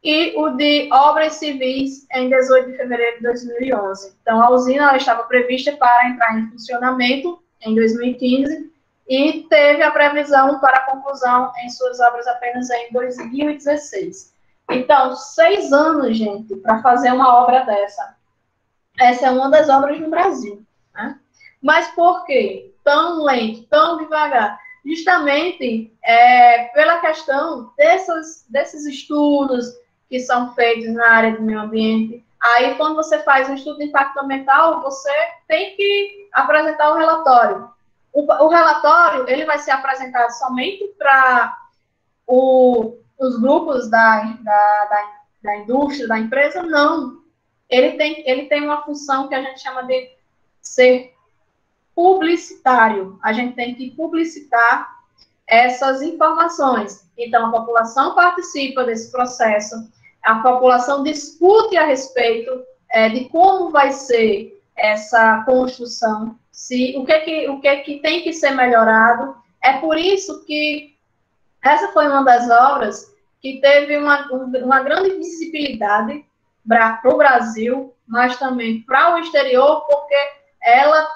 e o de obras civis em 18 de fevereiro de 2011. Então, a usina ela estava prevista para entrar em funcionamento em 2015 e teve a previsão para a conclusão em suas obras apenas em 2016. Então, 6 anos, gente, para fazer uma obra dessa. Essa é uma das obras no Brasil. Né? Mas por quê? Tão lento, tão devagar? Justamente pela questão desses estudos que são feitos na área do meio ambiente. Aí, quando você faz um estudo de impacto ambiental, você tem que apresentar um relatório. O relatório ele vai ser apresentado somente para os grupos da indústria, da empresa? Não. Ele tem uma função que a gente chama de ser publicitário. A gente tem que publicitar essas informações. Então, a população participa desse processo, a população discute a respeito de como vai ser essa construção, o que tem que ser melhorado. É por isso que essa foi uma das obras que teve uma grande visibilidade para o Brasil, mas também para o exterior, porque ela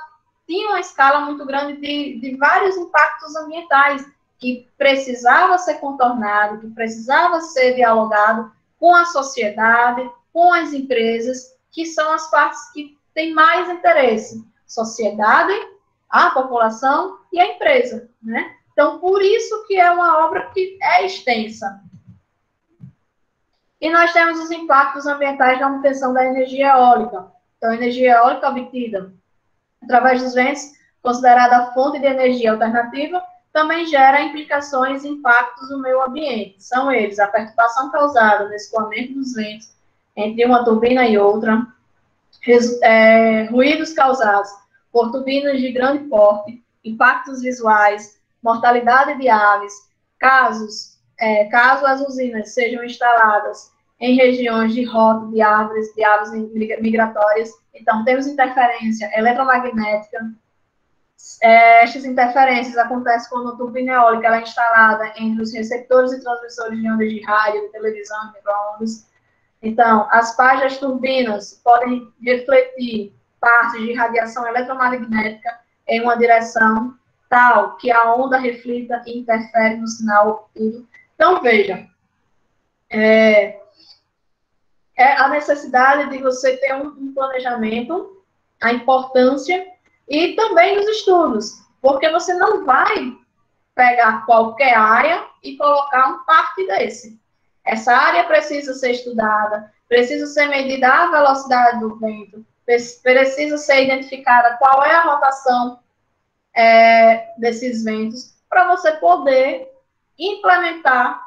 tinha uma escala muito grande de vários impactos ambientais que precisava ser contornado, que precisava ser dialogado com a sociedade, com as empresas, que são as partes que têm mais interesse. Sociedade, a população e a empresa, né? Então, por isso que é uma obra que é extensa. E nós temos os impactos ambientais da obtenção da energia eólica. Então, a energia eólica obtida através dos ventos, considerada fonte de energia alternativa, também gera implicações e impactos no meio ambiente. São eles: a perturbação causada no escoamento dos ventos entre uma turbina e outra, ruídos causados por turbinas de grande porte, impactos visuais, mortalidade de aves, caso as usinas sejam instaladas em regiões de rota de aves migratórias. Então, temos interferência eletromagnética. Estas interferências acontecem quando a turbina eólica é instalada entre os receptores e transmissores de ondas de rádio, de televisão, micro-ondas. Então, as pás das turbinas podem refletir partes de radiação eletromagnética em uma direção tal que a onda reflita e interfere no sinal obtido. Então, veja, a necessidade de você ter um planejamento, a importância, e também os estudos, porque você não vai pegar qualquer área e colocar um parque desse. Essa área precisa ser estudada, precisa ser medida a velocidade do vento, precisa ser identificada qual é a rotação desses ventos, para você poder implementar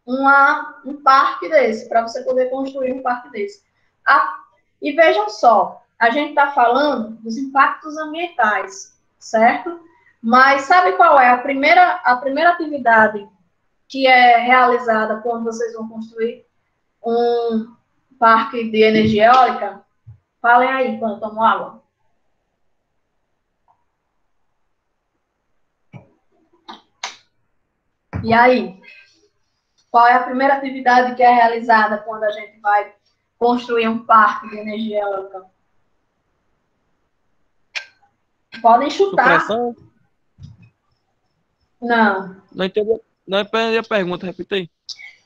um parque desse, para você poder construir um parque desse. E vejam só, a gente está falando dos impactos ambientais, certo? Mas sabe qual é a primeira atividade que é realizada quando vocês vão construir um parque de energia eólica? Falem aí, enquanto eu tomo água. E aí? Qual é a primeira atividade que é realizada quando a gente vai construir um parque de energia eólica? Podem chutar. Supressão? Não. Não entendi a pergunta, repita aí.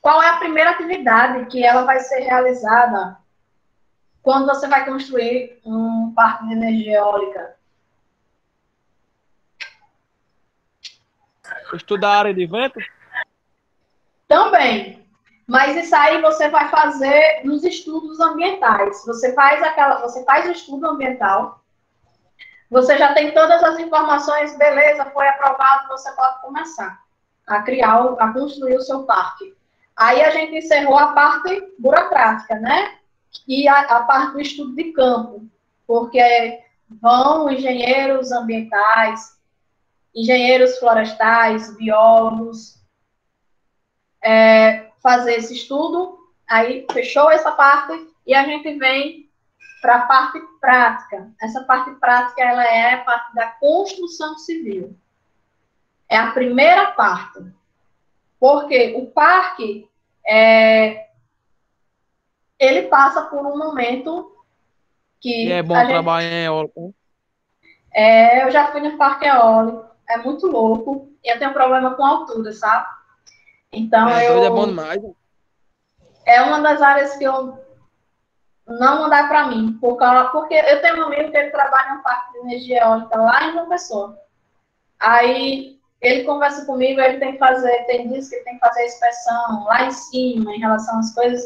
Qual é a primeira atividade que ela vai ser realizada quando você vai construir um parque de energia eólica? Estudar a área de vento? Também. Mas isso aí você vai fazer nos estudos ambientais. Você faz o estudo ambiental. Você já tem todas as informações, beleza, foi aprovado, você pode começar a construir o seu parque. Aí a gente encerrou a parte burocrática, né? E a parte do estudo de campo, porque vão engenheiros ambientais, engenheiros florestais, biólogos, fazer esse estudo. Aí fechou essa parte e a gente vem para a parte prática. Essa parte prática, ela é a parte da construção civil. É a primeira parte. Porque o parque, ele passa por um momento que... E é bom trabalhar em eólico. Eu já fui no parque eólico. É muito louco. E eu tenho problema com altura, sabe? Então, É bom demais. É uma das áreas que eu não dá para mim, porque eu tenho um amigo que ele trabalha no parque de energia eólica lá em João Pessoa. Aí ele conversa comigo, ele tem dias que ele tem que fazer a inspeção lá em cima em relação às coisas.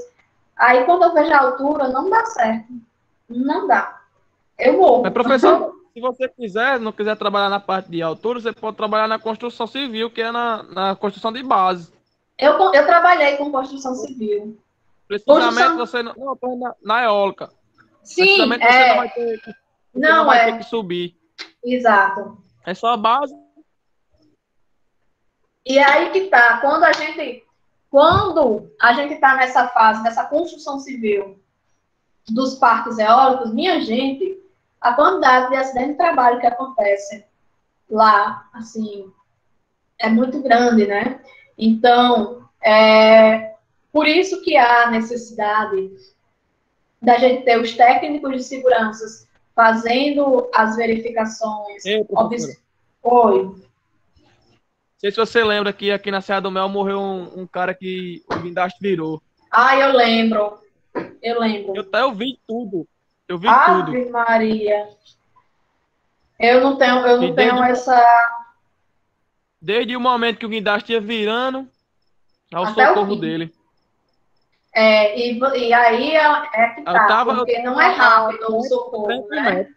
Aí quando eu vejo a altura, não dá certo. Não dá. Eu vou. Mas, professor, Se você não quiser trabalhar na parte de altura, você pode trabalhar na construção civil, que é na construção de base. Eu trabalhei com construção civil. Precisamente você não na eólica. Sim, precisamente você não vai ter que subir. Exato. É só a base. E aí que tá, quando a gente está nessa fase, dessa construção civil dos parques eólicos, minha gente, a quantidade de acidente de trabalho que acontece lá, assim, é muito grande, né? Então, por isso que há necessidade da gente ter os técnicos de segurança fazendo as verificações. Oi. Não sei se você lembra que aqui na Serra do Mel morreu um cara que o guindaste virou. Ah, eu lembro. Eu vi tudo. Ave Maria. Eu não tenho essa... Desde o momento que o guindaste ia virando, ao socorro dele. E aí é que tá, porque não é rápido o socorro, né?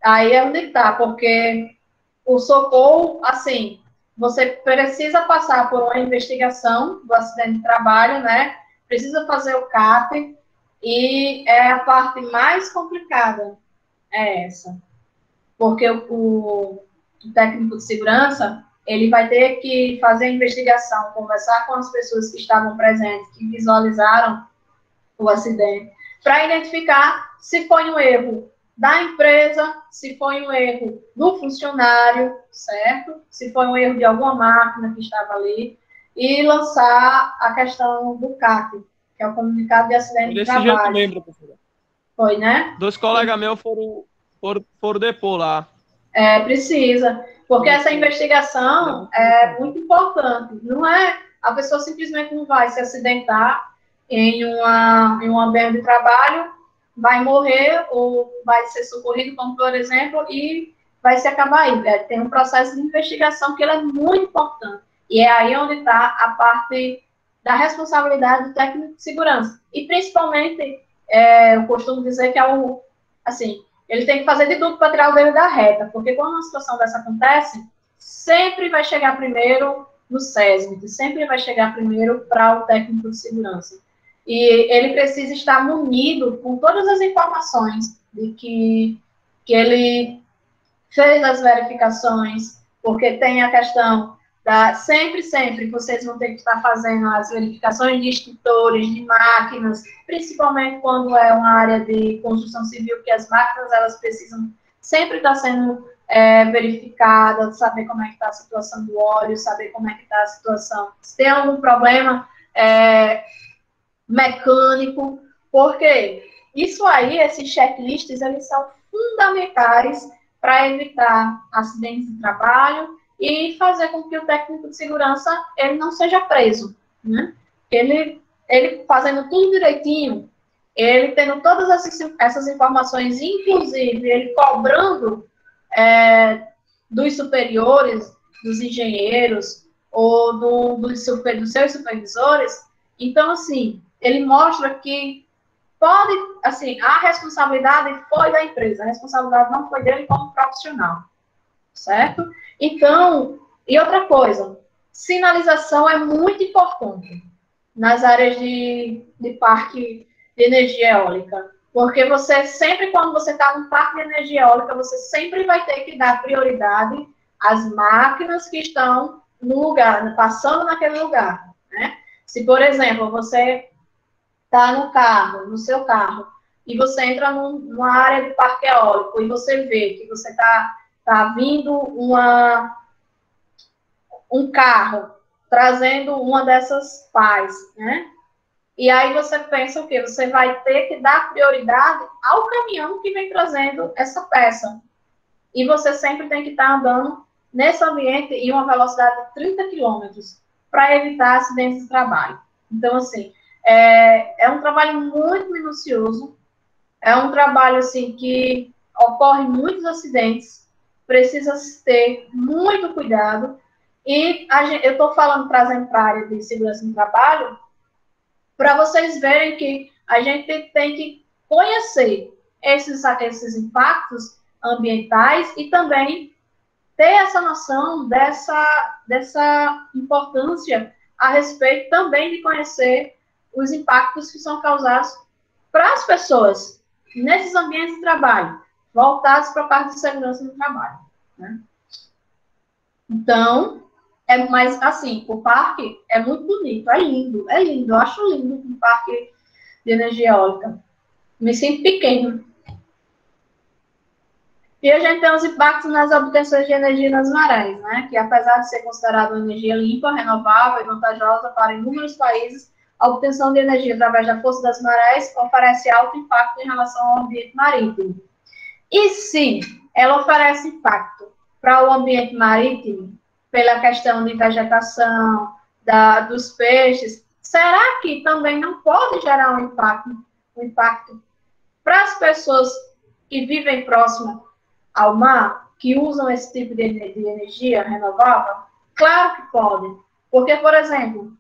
Aí é onde tá, porque o socorro, assim, você precisa passar por uma investigação do acidente de trabalho, né? Precisa fazer o CAT, e a parte mais complicada é essa. Porque o técnico de segurança, ele vai ter que fazer a investigação, conversar com as pessoas que estavam presentes, que visualizaram o acidente, para identificar se foi um erro da empresa, se foi um erro do funcionário, certo? Se foi um erro de alguma máquina que estava ali, e lançar a questão do CAT, que é o comunicado de acidente de trabalho. Jeito mesmo, professora. Foi, né? 2 colegas meus foram depor lá. Precisa, porque essa investigação é muito importante. Não é, a pessoa simplesmente não vai se acidentar em um ambiente de trabalho, vai morrer ou vai ser socorrido, como por exemplo, e vai se acabar aí. Tem um processo de investigação que ele é muito importante. E é aí onde está a parte da responsabilidade do técnico de segurança. E, principalmente, eu costumo dizer que ele tem que fazer de tudo para tirar o dedo da reta, porque quando uma situação dessa acontece, sempre vai chegar primeiro no SESMIT, sempre vai chegar primeiro para o técnico de segurança. E ele precisa estar munido com todas as informações de que ele fez as verificações, porque tem a questão sempre vocês vão ter que estar fazendo as verificações de extintores, de máquinas, principalmente quando é uma área de construção civil, que as máquinas, elas precisam sempre estar sendo verificadas, saber como é que está a situação do óleo, saber como é que está a situação, se tem algum problema mecânico, porque isso aí, esses checklists, eles são fundamentais para evitar acidentes de trabalho e fazer com que o técnico de segurança ele não seja preso, né? Ele fazendo tudo direitinho, ele tendo todas essas informações, inclusive ele cobrando dos superiores, dos engenheiros ou dos seus supervisores. Então, assim, ele mostra que a responsabilidade foi da empresa, a responsabilidade não foi dele como profissional, certo? Então, e outra coisa, sinalização é muito importante nas áreas de parque de energia eólica, porque você sempre, quando você está num parque de energia eólica, você sempre vai ter que dar prioridade às máquinas que estão no lugar, passando naquele lugar, né? Se, por exemplo, você está no seu carro, e você entra numa área de parque eólico, e você vê que você está vindo um carro trazendo uma dessas pás, né? E aí você pensa o quê? Você vai ter que dar prioridade ao caminhão que vem trazendo essa peça. E você sempre tem que estar andando nesse ambiente em uma velocidade de 30 km para evitar acidentes de trabalho. Então, assim, é um trabalho muito minucioso, é um trabalho, assim, que ocorre muitos acidentes, precisa ter muito cuidado, e eu estou trazendo para a área de segurança no trabalho, para vocês verem que a gente tem que conhecer esses impactos ambientais e também ter essa noção dessa importância a respeito também de conhecer os impactos que são causados para as pessoas nesses ambientes de trabalho, voltados para a parte de segurança no trabalho, né? Então, mas assim, o parque é muito bonito, é lindo, eu acho lindo um parque de energia eólica. Me sinto pequeno. E a gente tem os impactos nas obtenções de energia nas marés, né? Que apesar de ser considerada uma energia limpa, renovável e vantajosa para inúmeros países, a obtenção de energia através da força das marés oferece alto impacto em relação ao ambiente marítimo. E se ela oferece impacto para o ambiente marítimo, pela questão de vegetação, dos peixes, será que também não pode gerar um impacto para as pessoas que vivem próximo ao mar, que usam esse tipo de energia renovável? Claro que pode. Porque, por exemplo,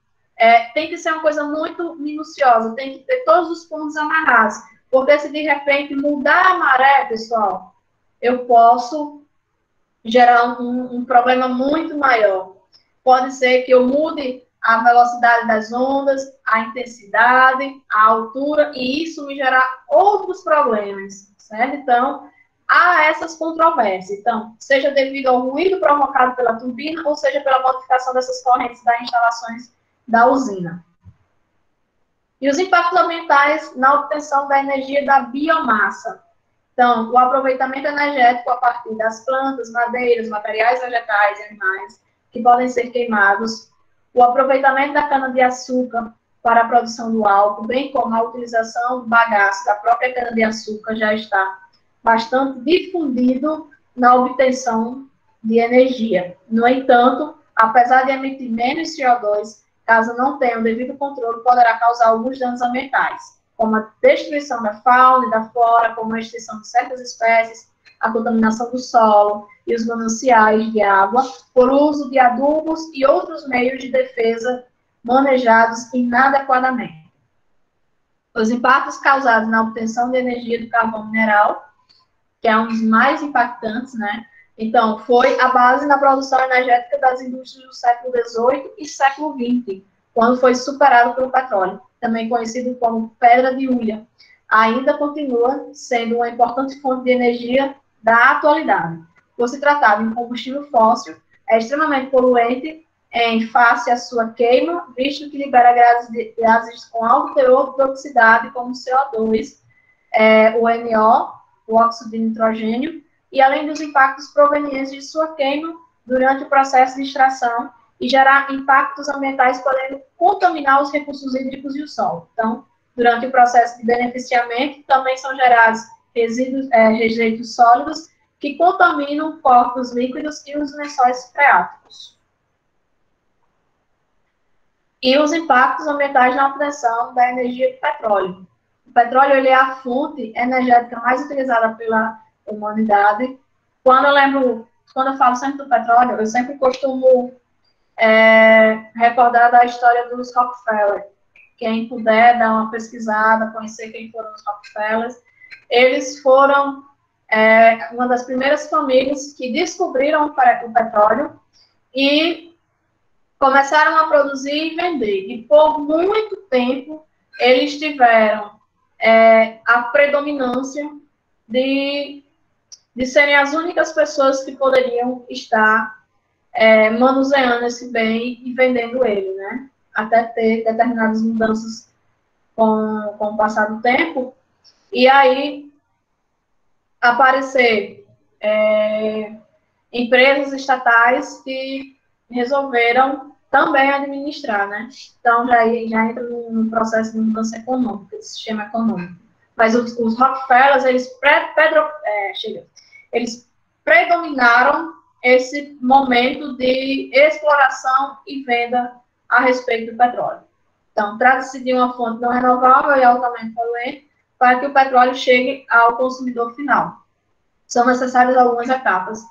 tem que ser uma coisa muito minuciosa, tem que ter todos os pontos amarrados. Porque se de repente mudar a maré, pessoal, eu posso gerar um problema muito maior. Pode ser que eu mude a velocidade das ondas, a intensidade, a altura, e isso me gerar outros problemas, certo? Então, há essas controvérsias. Então, seja devido ao ruído provocado pela turbina, ou seja pela modificação dessas correntes das instalações da usina. E os impactos ambientais na obtenção da energia da biomassa. Então, o aproveitamento energético a partir das plantas, madeiras, materiais vegetais e animais que podem ser queimados, o aproveitamento da cana-de-açúcar para a produção do álcool, bem como a utilização do bagaço da própria cana-de-açúcar já está bastante difundido na obtenção de energia. No entanto, apesar de emitir menos CO2, caso não tenha o devido controle, poderá causar alguns danos ambientais, como a destruição da fauna e da flora, como a extinção de certas espécies, a contaminação do solo e os mananciais de água, por uso de adubos e outros meios de defesa manejados inadequadamente. Os impactos causados na obtenção de energia do carvão mineral, que é um dos mais impactantes, né? Então, foi a base na produção energética das indústrias do século XVIII e século XX, quando foi superado pelo petróleo, também conhecido como pedra de hulha. Ainda continua sendo uma importante fonte de energia da atualidade. Por se tratar de um combustível fóssil, é extremamente poluente em face à sua queima, visto que libera gases com alto teor de toxicidade, como o CO2, o NO, o óxido de nitrogênio, e além dos impactos provenientes de sua queima durante o processo de extração e gerar impactos ambientais podendo contaminar os recursos hídricos e o solo. Então, durante o processo de beneficiamento, também são gerados rejeitos sólidos que contaminam corpos líquidos e os lençóis freáticos. E os impactos ambientais na obtenção da energia do petróleo. O petróleo ele é a fonte energética mais utilizada pela humanidade. Quando eu falo sempre do petróleo, eu sempre costumo recordar da história dos Rockefeller. Quem puder dar uma pesquisada, conhecer quem foram os Rockefellers, eles foram uma das primeiras famílias que descobriram o petróleo e começaram a produzir e vender. E por muito tempo, eles tiveram a predominância de serem as únicas pessoas que poderiam estar manuseando esse bem e vendendo ele, né? Até ter determinadas mudanças com o passar do tempo. E aí, aparecer empresas estatais que resolveram também administrar, né? Então, já entra num processo de mudança econômica, de sistema econômico. Mas os Rockefellers, eles predominaram esse momento de exploração e venda a respeito do petróleo. Então, trata-se de uma fonte não renovável e altamente poluente para que o petróleo chegue ao consumidor final. São necessárias algumas etapas.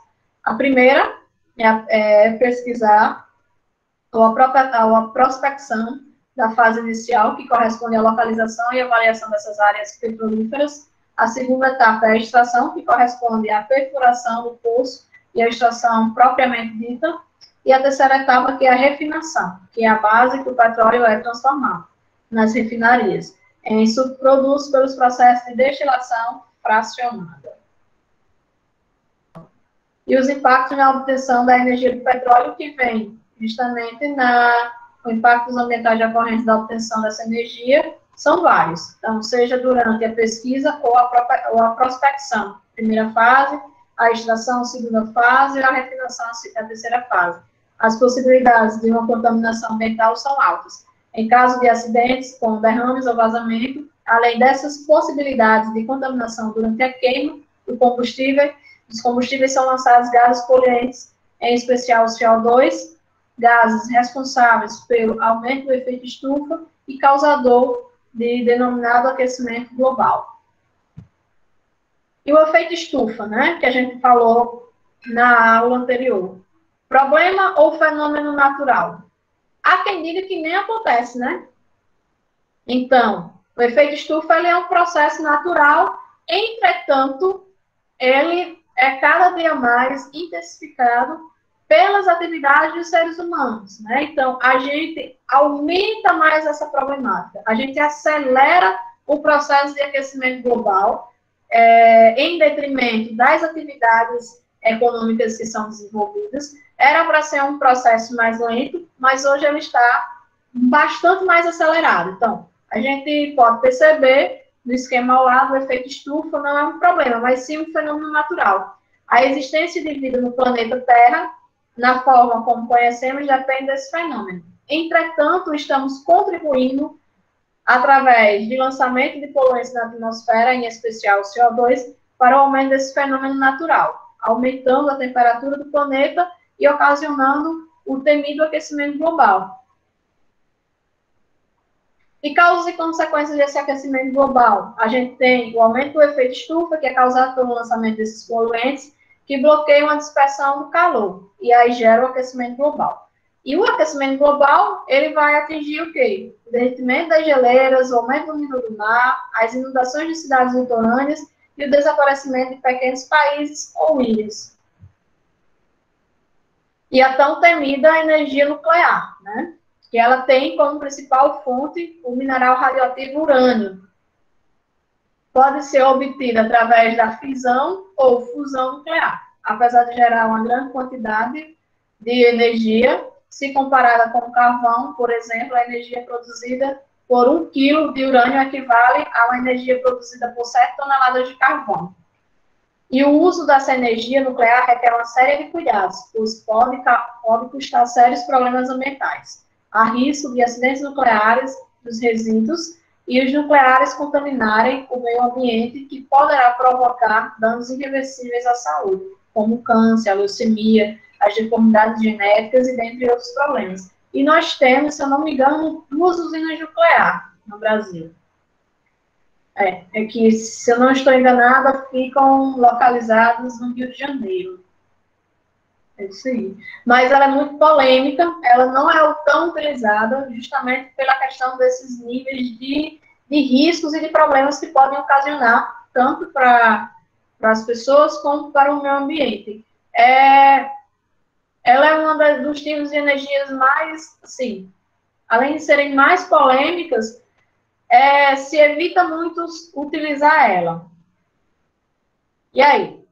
A primeira é pesquisar a prospecção da fase inicial, que corresponde à localização e avaliação dessas áreas petrolíferas, A segunda etapa é a extração, que corresponde à perfuração do poço e a extração propriamente dita. E a terceira etapa, que é a refinação, que é a base que o petróleo é transformado nas refinarias, em subprodutos pelos processos de destilação fracionada. E os impactos na obtenção da energia do petróleo, que vem justamente o impactos ambientais decorrentes da obtenção dessa energia, são vários. Então, seja durante a pesquisa ou a prospecção, primeira fase, a extração, segunda fase, e a refinação, a terceira fase. As possibilidades de uma contaminação ambiental são altas. Em caso de acidentes, com derrames ou vazamento, além dessas possibilidades de contaminação durante a queima do combustível, dos combustíveis são lançados gases poluentes, em especial o CO2, gases responsáveis pelo aumento do efeito estufa e causador de denominado aquecimento global. E o efeito estufa, né, que a gente falou na aula anterior. Problema ou fenômeno natural? Há quem diga que nem acontece, né? Então, o efeito estufa ele é um processo natural, entretanto, ele é cada dia mais intensificado pelas atividades dos seres humanos, né? Então, a gente aumenta mais essa problemática, a gente acelera o processo de aquecimento global, em detrimento das atividades econômicas que são desenvolvidas. Era para ser um processo mais lento, mas hoje ele está bastante mais acelerado. Então, a gente pode perceber no esquema ao lado, o efeito estufa não é um problema, mas sim um fenômeno natural. A existência de vida no planeta Terra, na forma como conhecemos, depende desse fenômeno. Entretanto, estamos contribuindo através de lançamento de poluentes na atmosfera, em especial o CO2, para o aumento desse fenômeno natural, aumentando a temperatura do planeta e ocasionando o temido aquecimento global. E causas e consequências desse aquecimento global? A gente tem o aumento do efeito estufa, que é causado pelo lançamento desses poluentes, que bloqueiam a dispersão do calor, e aí gera o aquecimento global. E o aquecimento global, ele vai atingir o quê? O derretimento das geleiras, o aumento do nível do mar, as inundações de cidades litorâneas e o desaparecimento de pequenos países ou ilhas. E a tão temida energia nuclear, né? Que ela tem como principal fonte o mineral radioativo urânio. Pode ser obtida através da fissão ou fusão nuclear, apesar de gerar uma grande quantidade de energia. Se comparada com o carvão, por exemplo, a energia produzida por 1 quilo de urânio equivale a uma energia produzida por 7 toneladas de carvão. E o uso dessa energia nuclear requer uma série de cuidados, pois pode custar sérios problemas ambientais. Há risco de acidentes nucleares dos resíduos e os nucleares contaminarem o meio ambiente, que poderá provocar danos irreversíveis à saúde, como câncer, a leucemia, as deformidades genéticas e dentre outros problemas. E nós temos, se eu não me engano, 2 usinas nucleares no Brasil. É que, se eu não estou enganada, ficam localizadas no Rio de Janeiro. É isso aí. Mas ela é muito polêmica, ela não é tão utilizada, justamente pela questão desses níveis de riscos e de problemas que podem ocasionar, tanto para as pessoas como para o meio ambiente. Ela é uma dos tipos de energias mais, assim, além de serem mais polêmicas, se evita muito utilizar ela. E aí?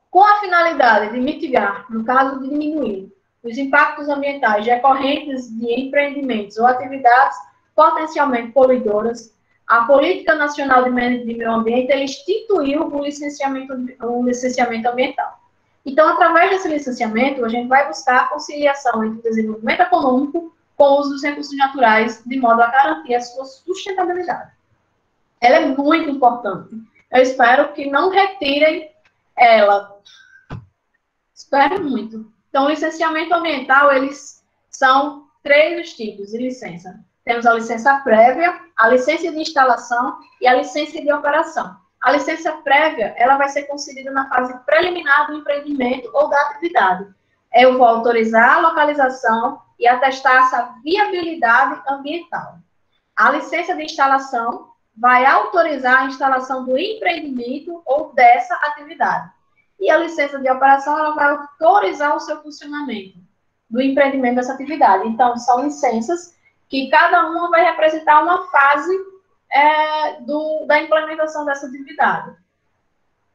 Com a finalidade de mitigar, no caso de diminuir, os impactos ambientais decorrentes de empreendimentos ou atividades potencialmente poluidoras, a Política Nacional de Meio Ambiente instituiu o licenciamento ambiental. Então, através desse licenciamento, a gente vai buscar a conciliação entre o desenvolvimento econômico com o uso dos recursos naturais, de modo a garantir a sua sustentabilidade. Ela é muito importante. Eu espero que não retirem ela. Espero muito. Então, o licenciamento ambiental, eles são 3 tipos de licença. Temos a licença prévia, a licença de instalação e a licença de operação. A licença prévia, ela vai ser concedida na fase preliminar do empreendimento ou da atividade. Eu vou autorizar a localização e atestar essa viabilidade ambiental. A licença de instalação vai autorizar a instalação do empreendimento ou dessa atividade. E a licença de operação, ela vai autorizar o seu funcionamento do empreendimento dessa atividade. Então, são licenças que cada uma vai representar uma fase da implementação dessa atividade.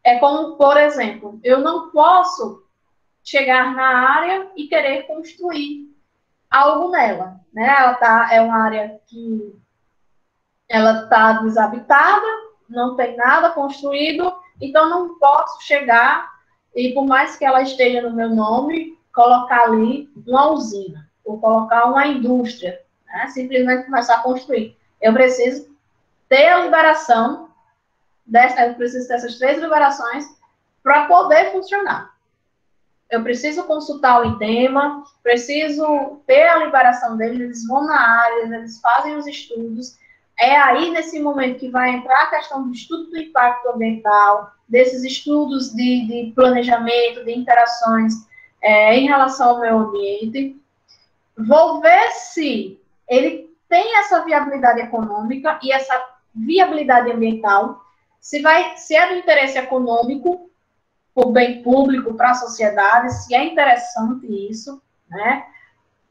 É como, por exemplo, eu não posso chegar na área e querer construir algo nela, né? É uma área que ela está desabitada, não tem nada construído, então não posso chegar e, por mais que ela esteja no meu nome, colocar ali uma usina, ou colocar uma indústria, né? Simplesmente começar a construir. Eu preciso ter a liberação, eu preciso dessas 3 liberações para poder funcionar. Eu preciso consultar o INDEMA, preciso ter a liberação deles, eles vão na área, eles fazem os estudos. É aí, nesse momento, que vai entrar a questão do estudo do impacto ambiental, desses estudos de planejamento, de interações em relação ao meio ambiente. Vou ver se ele tem essa viabilidade econômica e essa viabilidade ambiental, se é do interesse econômico, por bem público para a sociedade, se é interessante isso, né?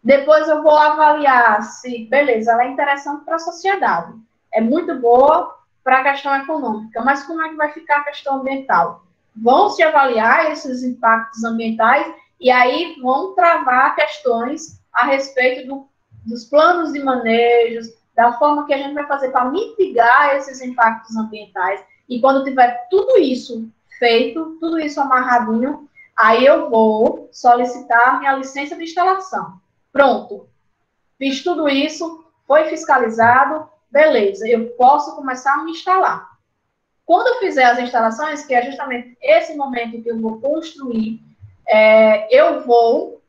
Depois eu vou avaliar se, beleza, ela é interessante para a sociedade, é muito boa para a questão econômica, mas como é que vai ficar a questão ambiental? Vão se avaliar esses impactos ambientais e aí vão travar questões a respeito dos planos de manejo, da forma que a gente vai fazer para mitigar esses impactos ambientais. E quando tiver tudo isso feito, tudo isso amarradinho, aí eu vou solicitar minha licença de instalação. Pronto. Fiz tudo isso, foi fiscalizado, beleza, eu posso começar a me instalar. Quando eu fizer as instalações, que é justamente esse momento que eu vou construir, eu vou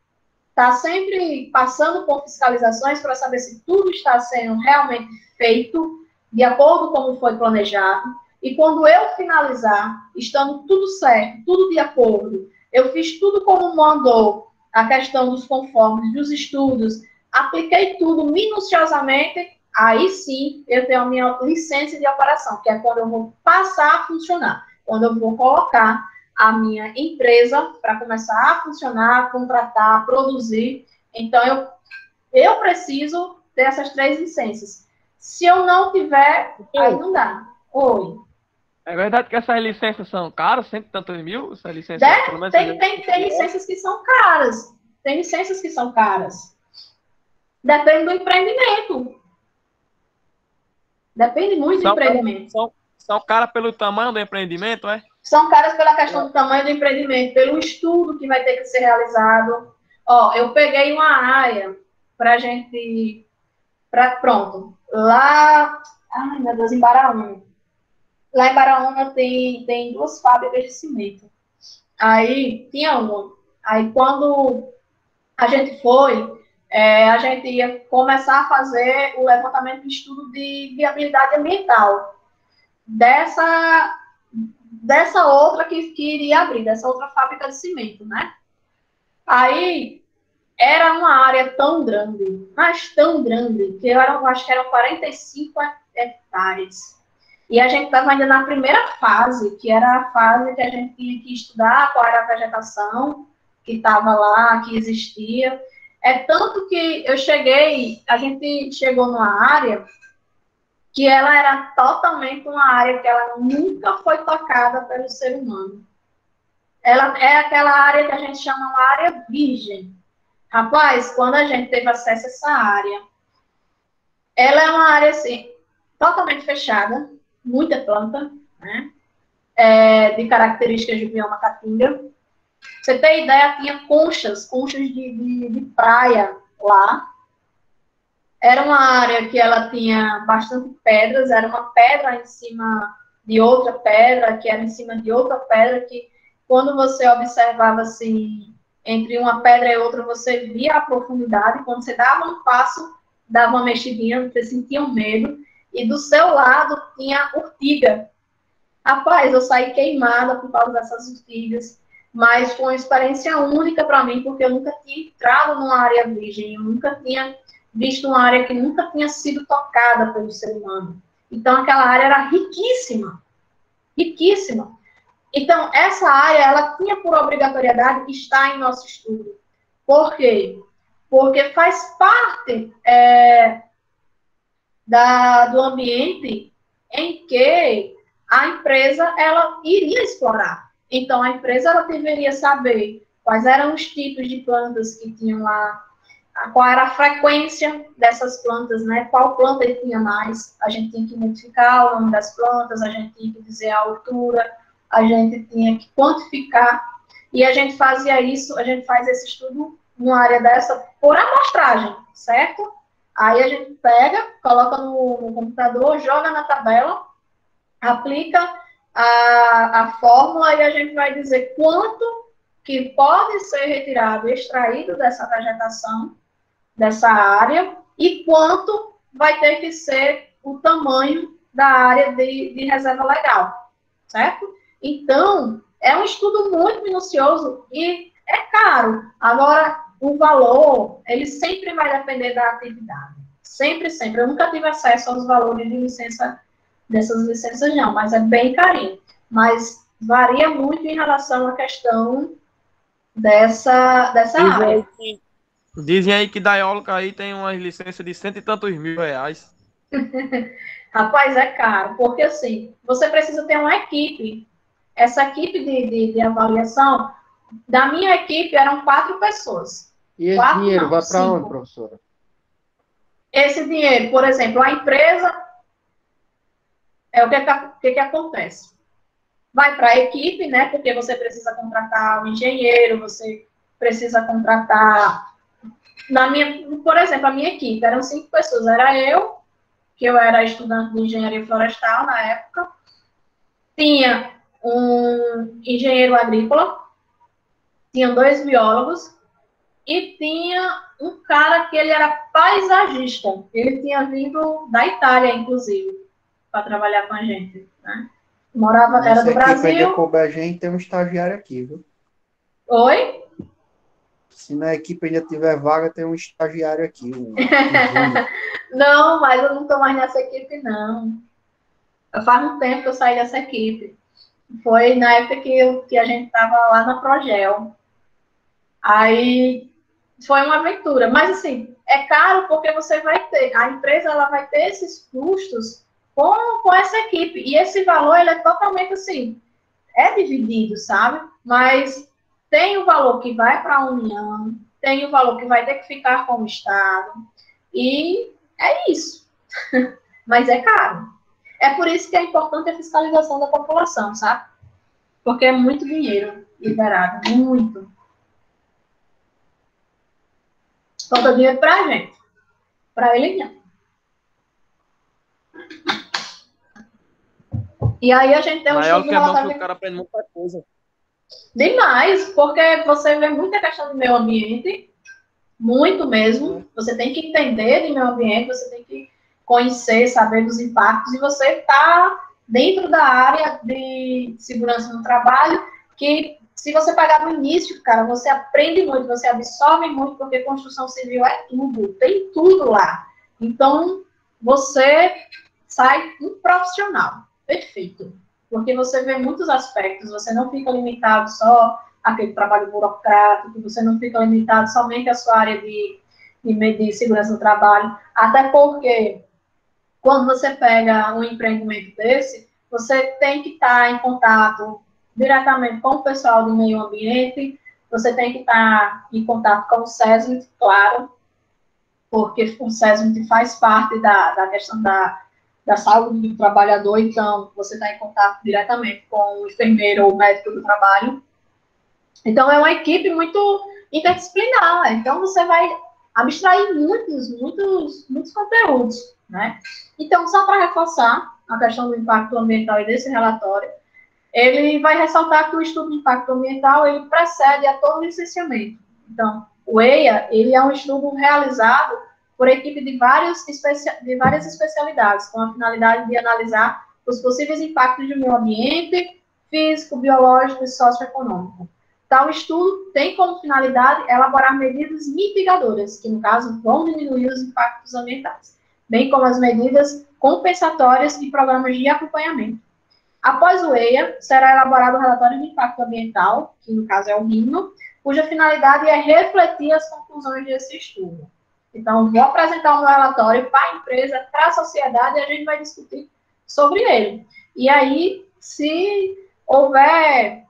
estar sempre passando por fiscalizações para saber se tudo está sendo realmente feito de acordo com como foi planejado. E quando eu finalizar, estando tudo certo, tudo de acordo, eu fiz tudo como mandou a questão dos conformes, dos estudos, apliquei tudo minuciosamente, aí sim eu tenho a minha licença de operação, que é quando eu vou passar a funcionar, quando eu vou colocar a minha empresa para começar a funcionar, contratar, produzir. Então, eu preciso ter essas 3 licenças. Se eu não tiver, aí não dá. Oi. É verdade que essas licenças são caras, sempre tantos mil? Essas licenças, tem licenças que são caras. Tem licenças que são caras. Depende do empreendimento. Depende muito do empreendimento. São caras pelo tamanho do empreendimento, é? São caras pela questão do tamanho do empreendimento, pelo estudo que vai ter que ser realizado. Ó, eu peguei uma área pra gente... pronto. Lá... Ai, meu Deus, em Baraúna. Lá em Baraúna tem 2 fábricas de cimento. Aí, tinha uma. Aí, quando a gente foi, a gente ia começar a fazer o levantamento de estudo de viabilidade ambiental dessa outra que iria abrir, dessa outra fábrica de cimento, né? Aí, era uma área tão grande, mas tão grande, que eu acho que eram 45 hectares. E a gente estava ainda na primeira fase, que era a fase que a gente tinha que estudar qual era a vegetação que estava lá, que existia. É tanto que a gente chegou numa área que ela era totalmente uma área que ela nunca foi tocada pelo ser humano. Ela é aquela área que a gente chama uma área virgem. Rapaz, quando a gente teve acesso a essa área, ela é uma área, assim, totalmente fechada, muita planta, né? De características de bioma caatinga. Você tem ideia, tinha conchas de praia lá. Era uma área que ela tinha bastante pedras, era uma pedra em cima de outra pedra, que era em cima de outra pedra, que quando você observava assim, entre uma pedra e outra, você via a profundidade, quando você dava um passo, dava uma mexidinha, você sentia um medo, e do seu lado tinha urtiga. Rapaz, eu saí queimada por causa dessas urtigas, mas foi uma experiência única para mim, porque eu nunca tinha entrado numa área virgem, eu nunca tinha visto uma área que nunca tinha sido tocada pelo ser humano. Então, aquela área era riquíssima, riquíssima. Então, essa área, ela tinha por obrigatoriedade estar em nosso estudo. Por quê? Porque faz parte do ambiente em que a empresa ela iria explorar. Então, a empresa ela deveria saber quais eram os tipos de plantas que tinham lá, qual era a frequência dessas plantas, né? Qual planta ele tinha mais. A gente tinha que identificar o nome das plantas, a gente tinha que dizer a altura, a gente tinha que quantificar. E a gente fazia isso, a gente faz esse estudo numa área dessa por amostragem, certo? Aí a gente pega, coloca no computador, joga na tabela, aplica a fórmula e a gente vai dizer quanto que pode ser retirado, extraído dessa vegetação, dessa área, e quanto vai ter que ser o tamanho da área de reserva legal, certo? Então, é um estudo muito minucioso e é caro. Agora, o valor, ele sempre vai depender da atividade. Sempre, sempre. Eu nunca tive acesso aos valores de licença, dessas licenças não, mas é bem carinho. Mas varia muito em relação à questão dessa área. Dizem aí que da eólica aí tem umas licenças de cento e tantos mil reais. Rapaz, é caro, porque assim, você precisa ter uma equipe. Essa equipe de avaliação, da minha equipe eram 4 pessoas. E esse dinheiro vai para onde, professora? Esse dinheiro, por exemplo, a empresa, o que acontece? Vai para a equipe, né? Porque você precisa contratar um engenheiro, você precisa contratar... por exemplo, a minha equipe, eram 5 pessoas. Era eu, que eu era estudante de engenharia florestal na época. Tinha um engenheiro agrícola, tinha 2 biólogos e tinha um cara que ele era paisagista. Ele tinha vindo da Itália, inclusive, para trabalhar com a gente, né? Morava, era do Brasil. Se couber a gente, tem um estagiário aqui, viu? Oi? Se na equipe ainda tiver vaga, tem um estagiário aqui. Não, mas eu não estou mais nessa equipe, não. Faz um tempo que eu saí dessa equipe. Foi na época que a gente estava lá na Progel. Aí foi uma aventura. Mas, assim, é caro porque você vai ter... A empresa ela vai ter esses custos com essa equipe. E esse valor, ele é totalmente, assim... É dividido, sabe? Mas tem o valor que vai para a União, tem o valor que vai ter que ficar com o Estado. E é isso. Mas é caro. É por isso que é importante a fiscalização da população, sabe? Porque é muito dinheiro liberado, muito. Falta dinheiro pra gente. Pra ele não. E aí a gente tem um estudo que é bom que o cara aprende muita coisa. Demais, porque você vê muita questão do meio ambiente, muito mesmo. Você tem que entender de meio ambiente, você tem que conhecer, saber dos impactos, e você está dentro da área de segurança no trabalho, que se você pegar no início, cara, você aprende muito, você absorve muito, porque construção civil é tudo, tem tudo lá. Então, você sai um profissional, perfeito. Porque você vê muitos aspectos, você não fica limitado só àquele trabalho burocrático, você não fica limitado somente à sua área de segurança no trabalho, até porque quando você pega um empreendimento desse, você tem que estar em contato diretamente com o pessoal do meio ambiente, você tem que estar em contato com o SESMIT, claro, porque o SESMIT faz parte da questão da saúde do trabalhador, então você está em contato diretamente com o enfermeiro ou o médico do trabalho. Então, é uma equipe muito interdisciplinar, então você vai abstrair muitos conteúdos, né? Então, só para reforçar a questão do impacto ambiental e desse relatório, ele vai ressaltar que o estudo de impacto ambiental, ele precede a todo licenciamento. Então, o EIA, ele é um estudo realizado por equipe de várias especialidades, com a finalidade de analisar os possíveis impactos do meio ambiente, físico, biológico e socioeconômico. Tal estudo tem como finalidade elaborar medidas mitigadoras, que, no caso, vão diminuir os impactos ambientais. bem como as medidas compensatórias e programas de acompanhamento. Após o EIA, será elaborado o relatório de impacto ambiental, que no caso é o RIMA, cuja finalidade é refletir as conclusões desse estudo. Então, vou apresentar o meu relatório para a empresa, para a sociedade, e a gente vai discutir sobre ele. E aí, se houver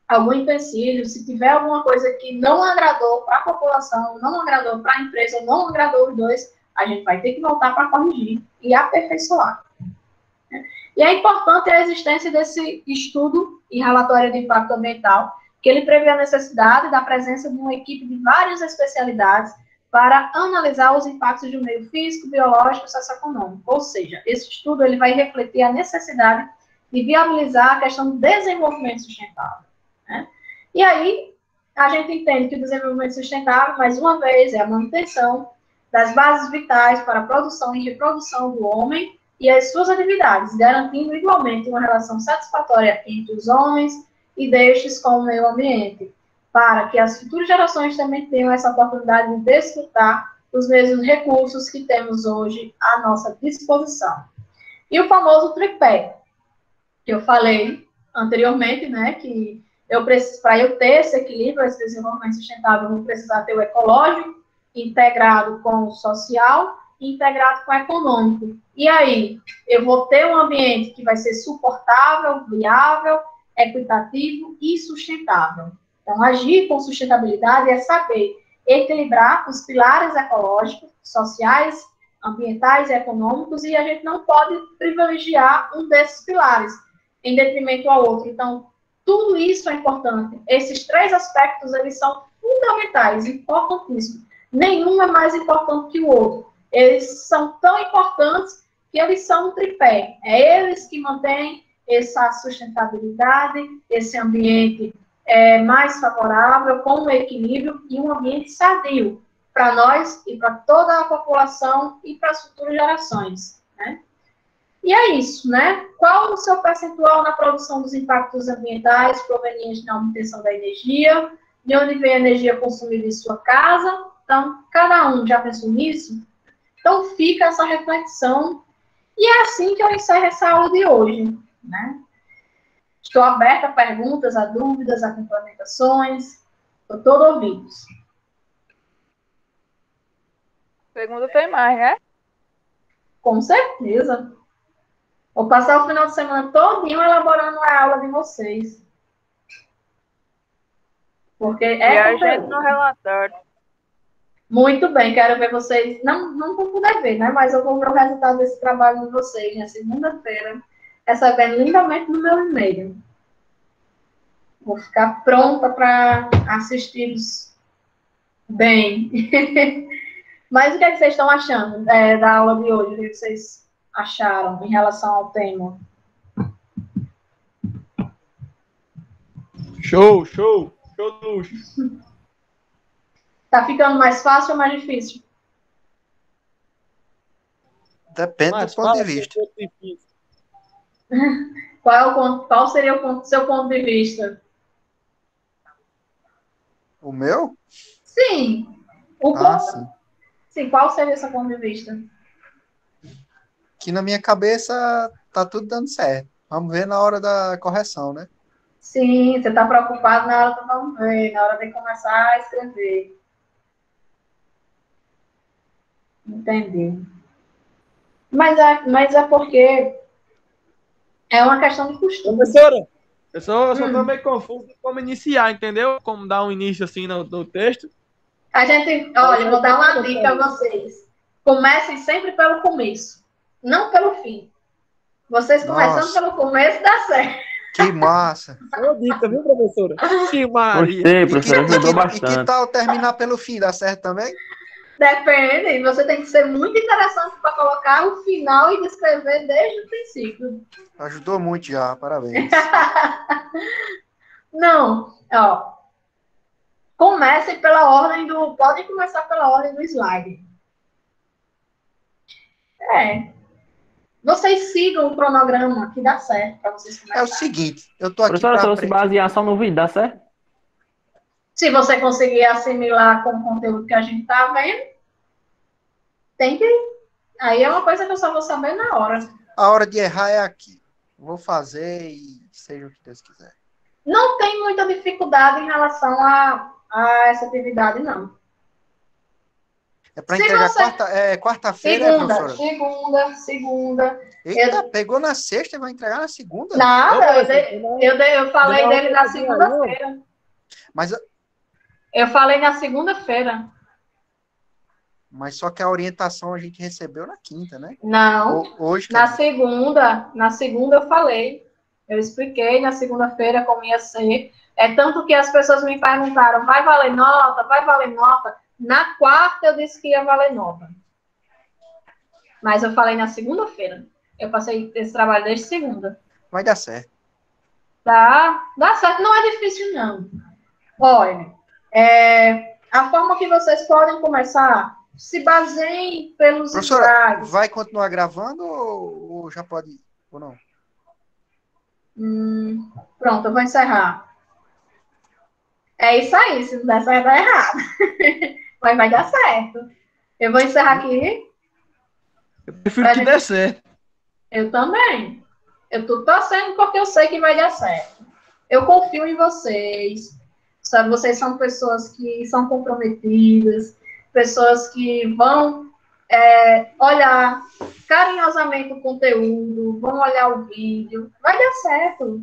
algum empecilho, se tiver alguma coisa que não agradou para a população, não agradou para a empresa, não agradou os dois, a gente vai ter que voltar para corrigir e aperfeiçoar. E é importante a existência desse estudo e relatório de impacto ambiental, que ele prevê a necessidade da presença de uma equipe de várias especialidades para analisar os impactos do meio físico, biológico e socioeconômico. Ou seja, esse estudo ele vai refletir a necessidade de viabilizar a questão do desenvolvimento sustentável. Né? E aí, a gente entende que o desenvolvimento sustentável, mais uma vez, é a manutenção das bases vitais para a produção e reprodução do homem e as suas atividades, garantindo igualmente uma relação satisfatória entre os homens e destes com o meio ambiente, para que as futuras gerações também tenham essa oportunidade de desfrutar os mesmos recursos que temos hoje à nossa disposição. E o famoso tripé, que eu falei anteriormente, né, que para eu ter esse equilíbrio, esse desenvolvimento sustentável, eu vou precisar ter o ecológico integrado com o social e integrado com o econômico. E aí, eu vou ter um ambiente que vai ser suportável, viável, equitativo e sustentável. Então, agir com sustentabilidade é saber equilibrar os pilares ecológicos, sociais, ambientais e econômicos, e a gente não pode privilegiar um desses pilares em detrimento ao outro. Então, tudo isso é importante. Esses três aspectos, eles são fundamentais, importantíssimos. Nenhum é mais importante que o outro. Eles são tão importantes que eles são um tripé. É eles que mantêm essa sustentabilidade, esse ambiente mais favorável, com um equilíbrio e um ambiente sadio para nós e para toda a população e para as futuras gerações, né? E é isso, né? Qual o seu percentual na produção dos impactos ambientais provenientes da obtenção da energia? De onde vem a energia consumida em sua casa? Então, cada um já pensou nisso? Então, fica essa reflexão. E é assim que eu encerro essa aula de hoje, né? Estou aberta a perguntas, a dúvidas, a complementações. Estou todo ouvidos. Segunda tem mais, né? Com certeza. Vou passar o final de semana todinho elaborando a aula de vocês. Porque e a gente no relatório. Muito bem, quero ver vocês. Não vou poder ver, né? Mas eu vou ver o resultado desse trabalho de vocês na segunda-feira, recebendo lindamente no meu e-mail. Vou ficar pronta para assistir-los bem. Mas o que é que vocês estão achando da aula de hoje? O que vocês acharam em relação ao tema? Show do luxo. Tá ficando mais fácil ou mais difícil? Depende do ponto de vista. Qual seria o seu ponto de vista? O meu? Sim. Sim. Sim, qual seria o seu ponto de vista? Que na minha cabeça tá tudo dando certo. Vamos ver na hora da correção, né? Sim, você está preocupado na hora do vamos ver, na hora de começar a escrever. Entendi. Mas é porque é uma questão de costume. Professora, eu só tô meio confuso de como iniciar, entendeu? Como dar um início assim no texto. A gente, olha, vou dar uma dica a vocês. Comecem sempre pelo começo, não pelo fim. Vocês começando pelo começo dá certo. Que massa. Boa dica, viu, professora? Que Maria. Gostei, professora, ajudou bastante. E que tal terminar pelo fim? Dá certo também? Depende, você tem que ser muito interessante para colocar o final e descrever desde o princípio. Ajudou muito já, parabéns. Não, ó. Comecem pela ordem do... Podem começar pela ordem do slide. Vocês sigam o cronograma que dá certo para vocês começarem. É o seguinte, eu tô aqui professora, se eu se basear só no vídeo, dá certo? Se você conseguir assimilar com o conteúdo que a gente está vendo, tem que Aí é uma coisa que eu só vou saber na hora. A hora de errar é aqui. Vou fazer e seja o que Deus quiser. Não tem muita dificuldade em relação a essa atividade, não. É para Se entregar você- quarta-feira, professora? Segunda. Eita, pegou na sexta e vai entregar na segunda? Nada, eu falei dele na segunda-feira. Mas Eu falei na segunda-feira. só que a orientação a gente recebeu na quinta, né? Não, Hoje, na segunda eu falei. Eu expliquei na segunda-feira como ia ser. É tanto que as pessoas me perguntaram, vai valer nota? Vai valer nota? Na quarta eu disse que ia valer nota. Mas eu falei na segunda-feira. Eu passei esse trabalho desde segunda. vai dar certo. Dá certo, não é difícil, não. Olha, a forma que vocês podem começar, se baseiem pelos Professora, slides. vai continuar gravando ou já pode ir? Ou não? Pronto, eu vou encerrar. É isso aí, se não der certo, dá errado. Mas vai dar certo. Eu vou encerrar aqui. Eu prefiro que dê certo. Eu também. Eu tô torcendo porque eu sei que vai dar certo. Eu confio em vocês. Sabe, vocês são pessoas que são comprometidas, pessoas que vão olhar carinhosamente o conteúdo, vão olhar o vídeo. Vai dar certo.